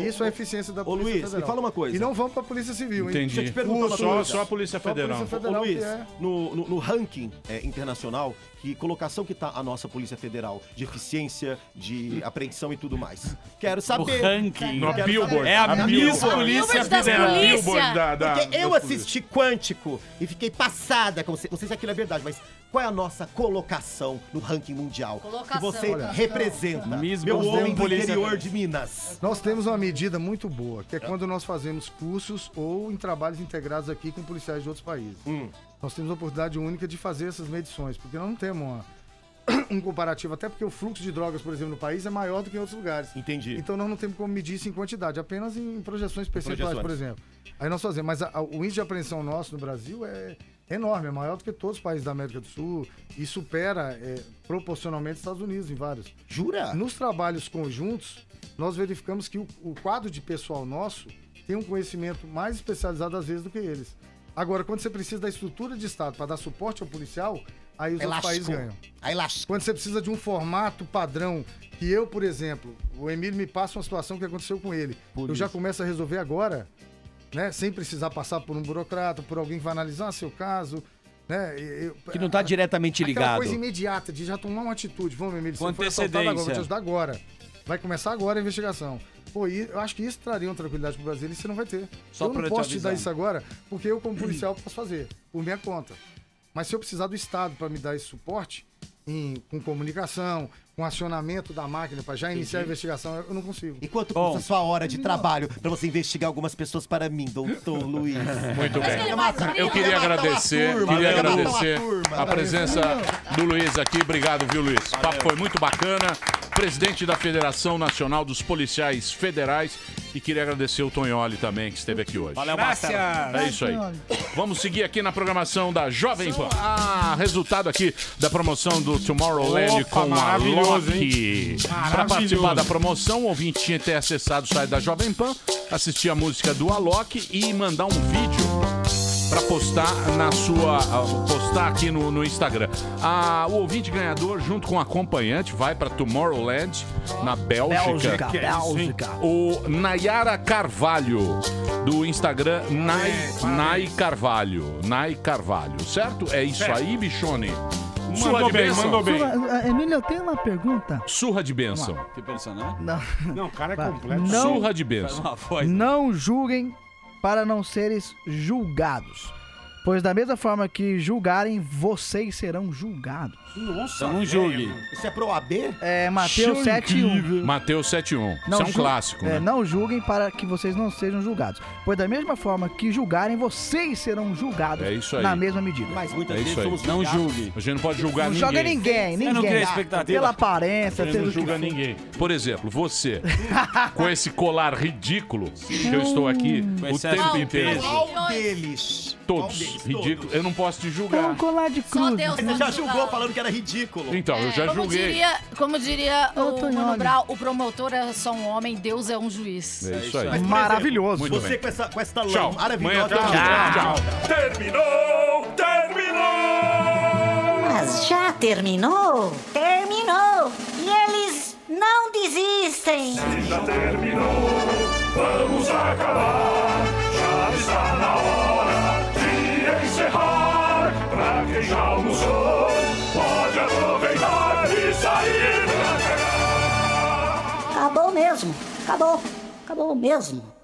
Isso é a eficiência da Polícia Federal. Luiz, me fala uma coisa. E não vamos para a Polícia Civil, hein? Entendi. Deixa eu te perguntar uma coisa. Só a Polícia Federal. Ô, Luiz, no ranking internacional, que colocação que tá a nossa Polícia Federal de eficiência, de apreensão e tudo mais? Quero saber. O ranking. No Billboard. É a Miss Polícia Federal. Porque eu assisti Quântico e fiquei passada com você. Não sei se aquilo é verdade, mas qual é a nossa colocação no ranking mundial? Que você representa. Meu homem do interior de Minas. Nós temos uma medida muito boa, que é quando nós fazemos cursos ou em trabalhos integrados aqui com policiais de outros países. Nós temos a oportunidade única de fazer essas medições, porque nós não temos um comparativo, até porque o fluxo de drogas, por exemplo, no país é maior do que em outros lugares. Entendi. Então nós não temos como medir isso em quantidade, apenas em projeções percentuais, por exemplo. Aí nós fazemos, mas o índice de apreensão nosso no Brasil Enorme, é maior do que todos os países da América do Sul e supera proporcionalmente os Estados Unidos em vários. Jura? Nos trabalhos conjuntos, nós verificamos que o quadro de pessoal nosso tem um conhecimento mais especializado às vezes do que eles. Agora, quando você precisa da estrutura de Estado para dar suporte ao policial, aí os outros países ganham. Aí lascou. Quando você precisa de um formato padrão, que eu, por exemplo, o Emílio me passa uma situação que aconteceu com ele. Eu já começo a resolver agora, né? Sem precisar passar por um burocrata, por alguém que vai analisar seu caso, né? Que não está diretamente ligado. Aquela coisa imediata de já tomar uma atitude. Vamos, Emílio, com você foi assaltado agora, vou te ajudar agora. Vai começar agora a investigação. Pô, eu acho que isso traria uma tranquilidade pro Brasil e você não vai ter. Eu não posso te dar isso agora, porque eu, como policial, posso fazer, por minha conta. Mas se eu precisar do Estado para me dar esse suporte, com comunicação, com acionamento da máquina para já iniciar a investigação, eu não consigo. E quanto custa a sua hora de trabalho para você investigar algumas pessoas para mim, doutor Luiz? Muito bem. Eu queria agradecer a presença do Luiz aqui. Obrigado, viu, Luiz? O papo foi muito bacana. Presidente da Federação Nacional dos Policiais Federais. E queria agradecer o Tonholi também, que esteve aqui hoje. Valeu, Marcelo. É isso aí. Vamos seguir aqui na programação da Jovem Pan. Resultado aqui da promoção do Tomorrowland com a Loki. Para participar da promoção, o ouvinte tinha que ter acessado o site da Jovem Pan, assistir a música do Alok e mandar um vídeo para postar postar aqui no Instagram. O ouvinte ganhador, junto com o acompanhante, vai para Tomorrowland, na Bélgica. O Nayara Carvalho, do Instagram Nay Carvalho. Nay Carvalho, certo? É isso aí, bichone. Surra de bênção. Mandou bem. Emílio, eu tenho uma pergunta. Surra de bênção. Que personagem? Não, o cara é completo. Surra de bênção. Não julguem para não seres julgados. Pois da mesma forma que julgarem, vocês serão julgados. Nossa, não julgue. Isso é pro AB? É Mateus 7:1. Mateus 7:1. Isso é um clássico, né? Não julguem para que vocês não sejam julgados. Pois da mesma forma que julgarem, vocês serão julgados. É isso aí. Na mesma medida. Mas muitas É vezes isso aí. somos Não julgados. julgue. A gente não pode julgar Não ninguém. joga ninguém. Eu não crio expectativa. Pela aparência. Ele não pelo julga que for. ninguém. Por exemplo, você, com esse colar ridículo, que eu estou aqui o excesso tempo de inteiro. Qual deles? Todos ridículos. Eu não posso te É um julgar. colar de Só cruz. Deus Você pode já julgar. julgou falando que era ridículo. Então, eu já julguei. Como diria Ô, o Tonholi. Mano Brown, o promotor é só um homem, Deus é um juiz. É isso aí. Mas, por Maravilhoso. Muito Você bem. com essa Tchau. lã maravilhosa. Tchau. Terminou! Mas já terminou? Terminou! E eles não desistem! Se já terminou, vamos acabar. Já está na hora de encerrar. Pra quem já almoçou, pode aproveitar e sair pra cá. Acabou mesmo! Acabou! Acabou mesmo!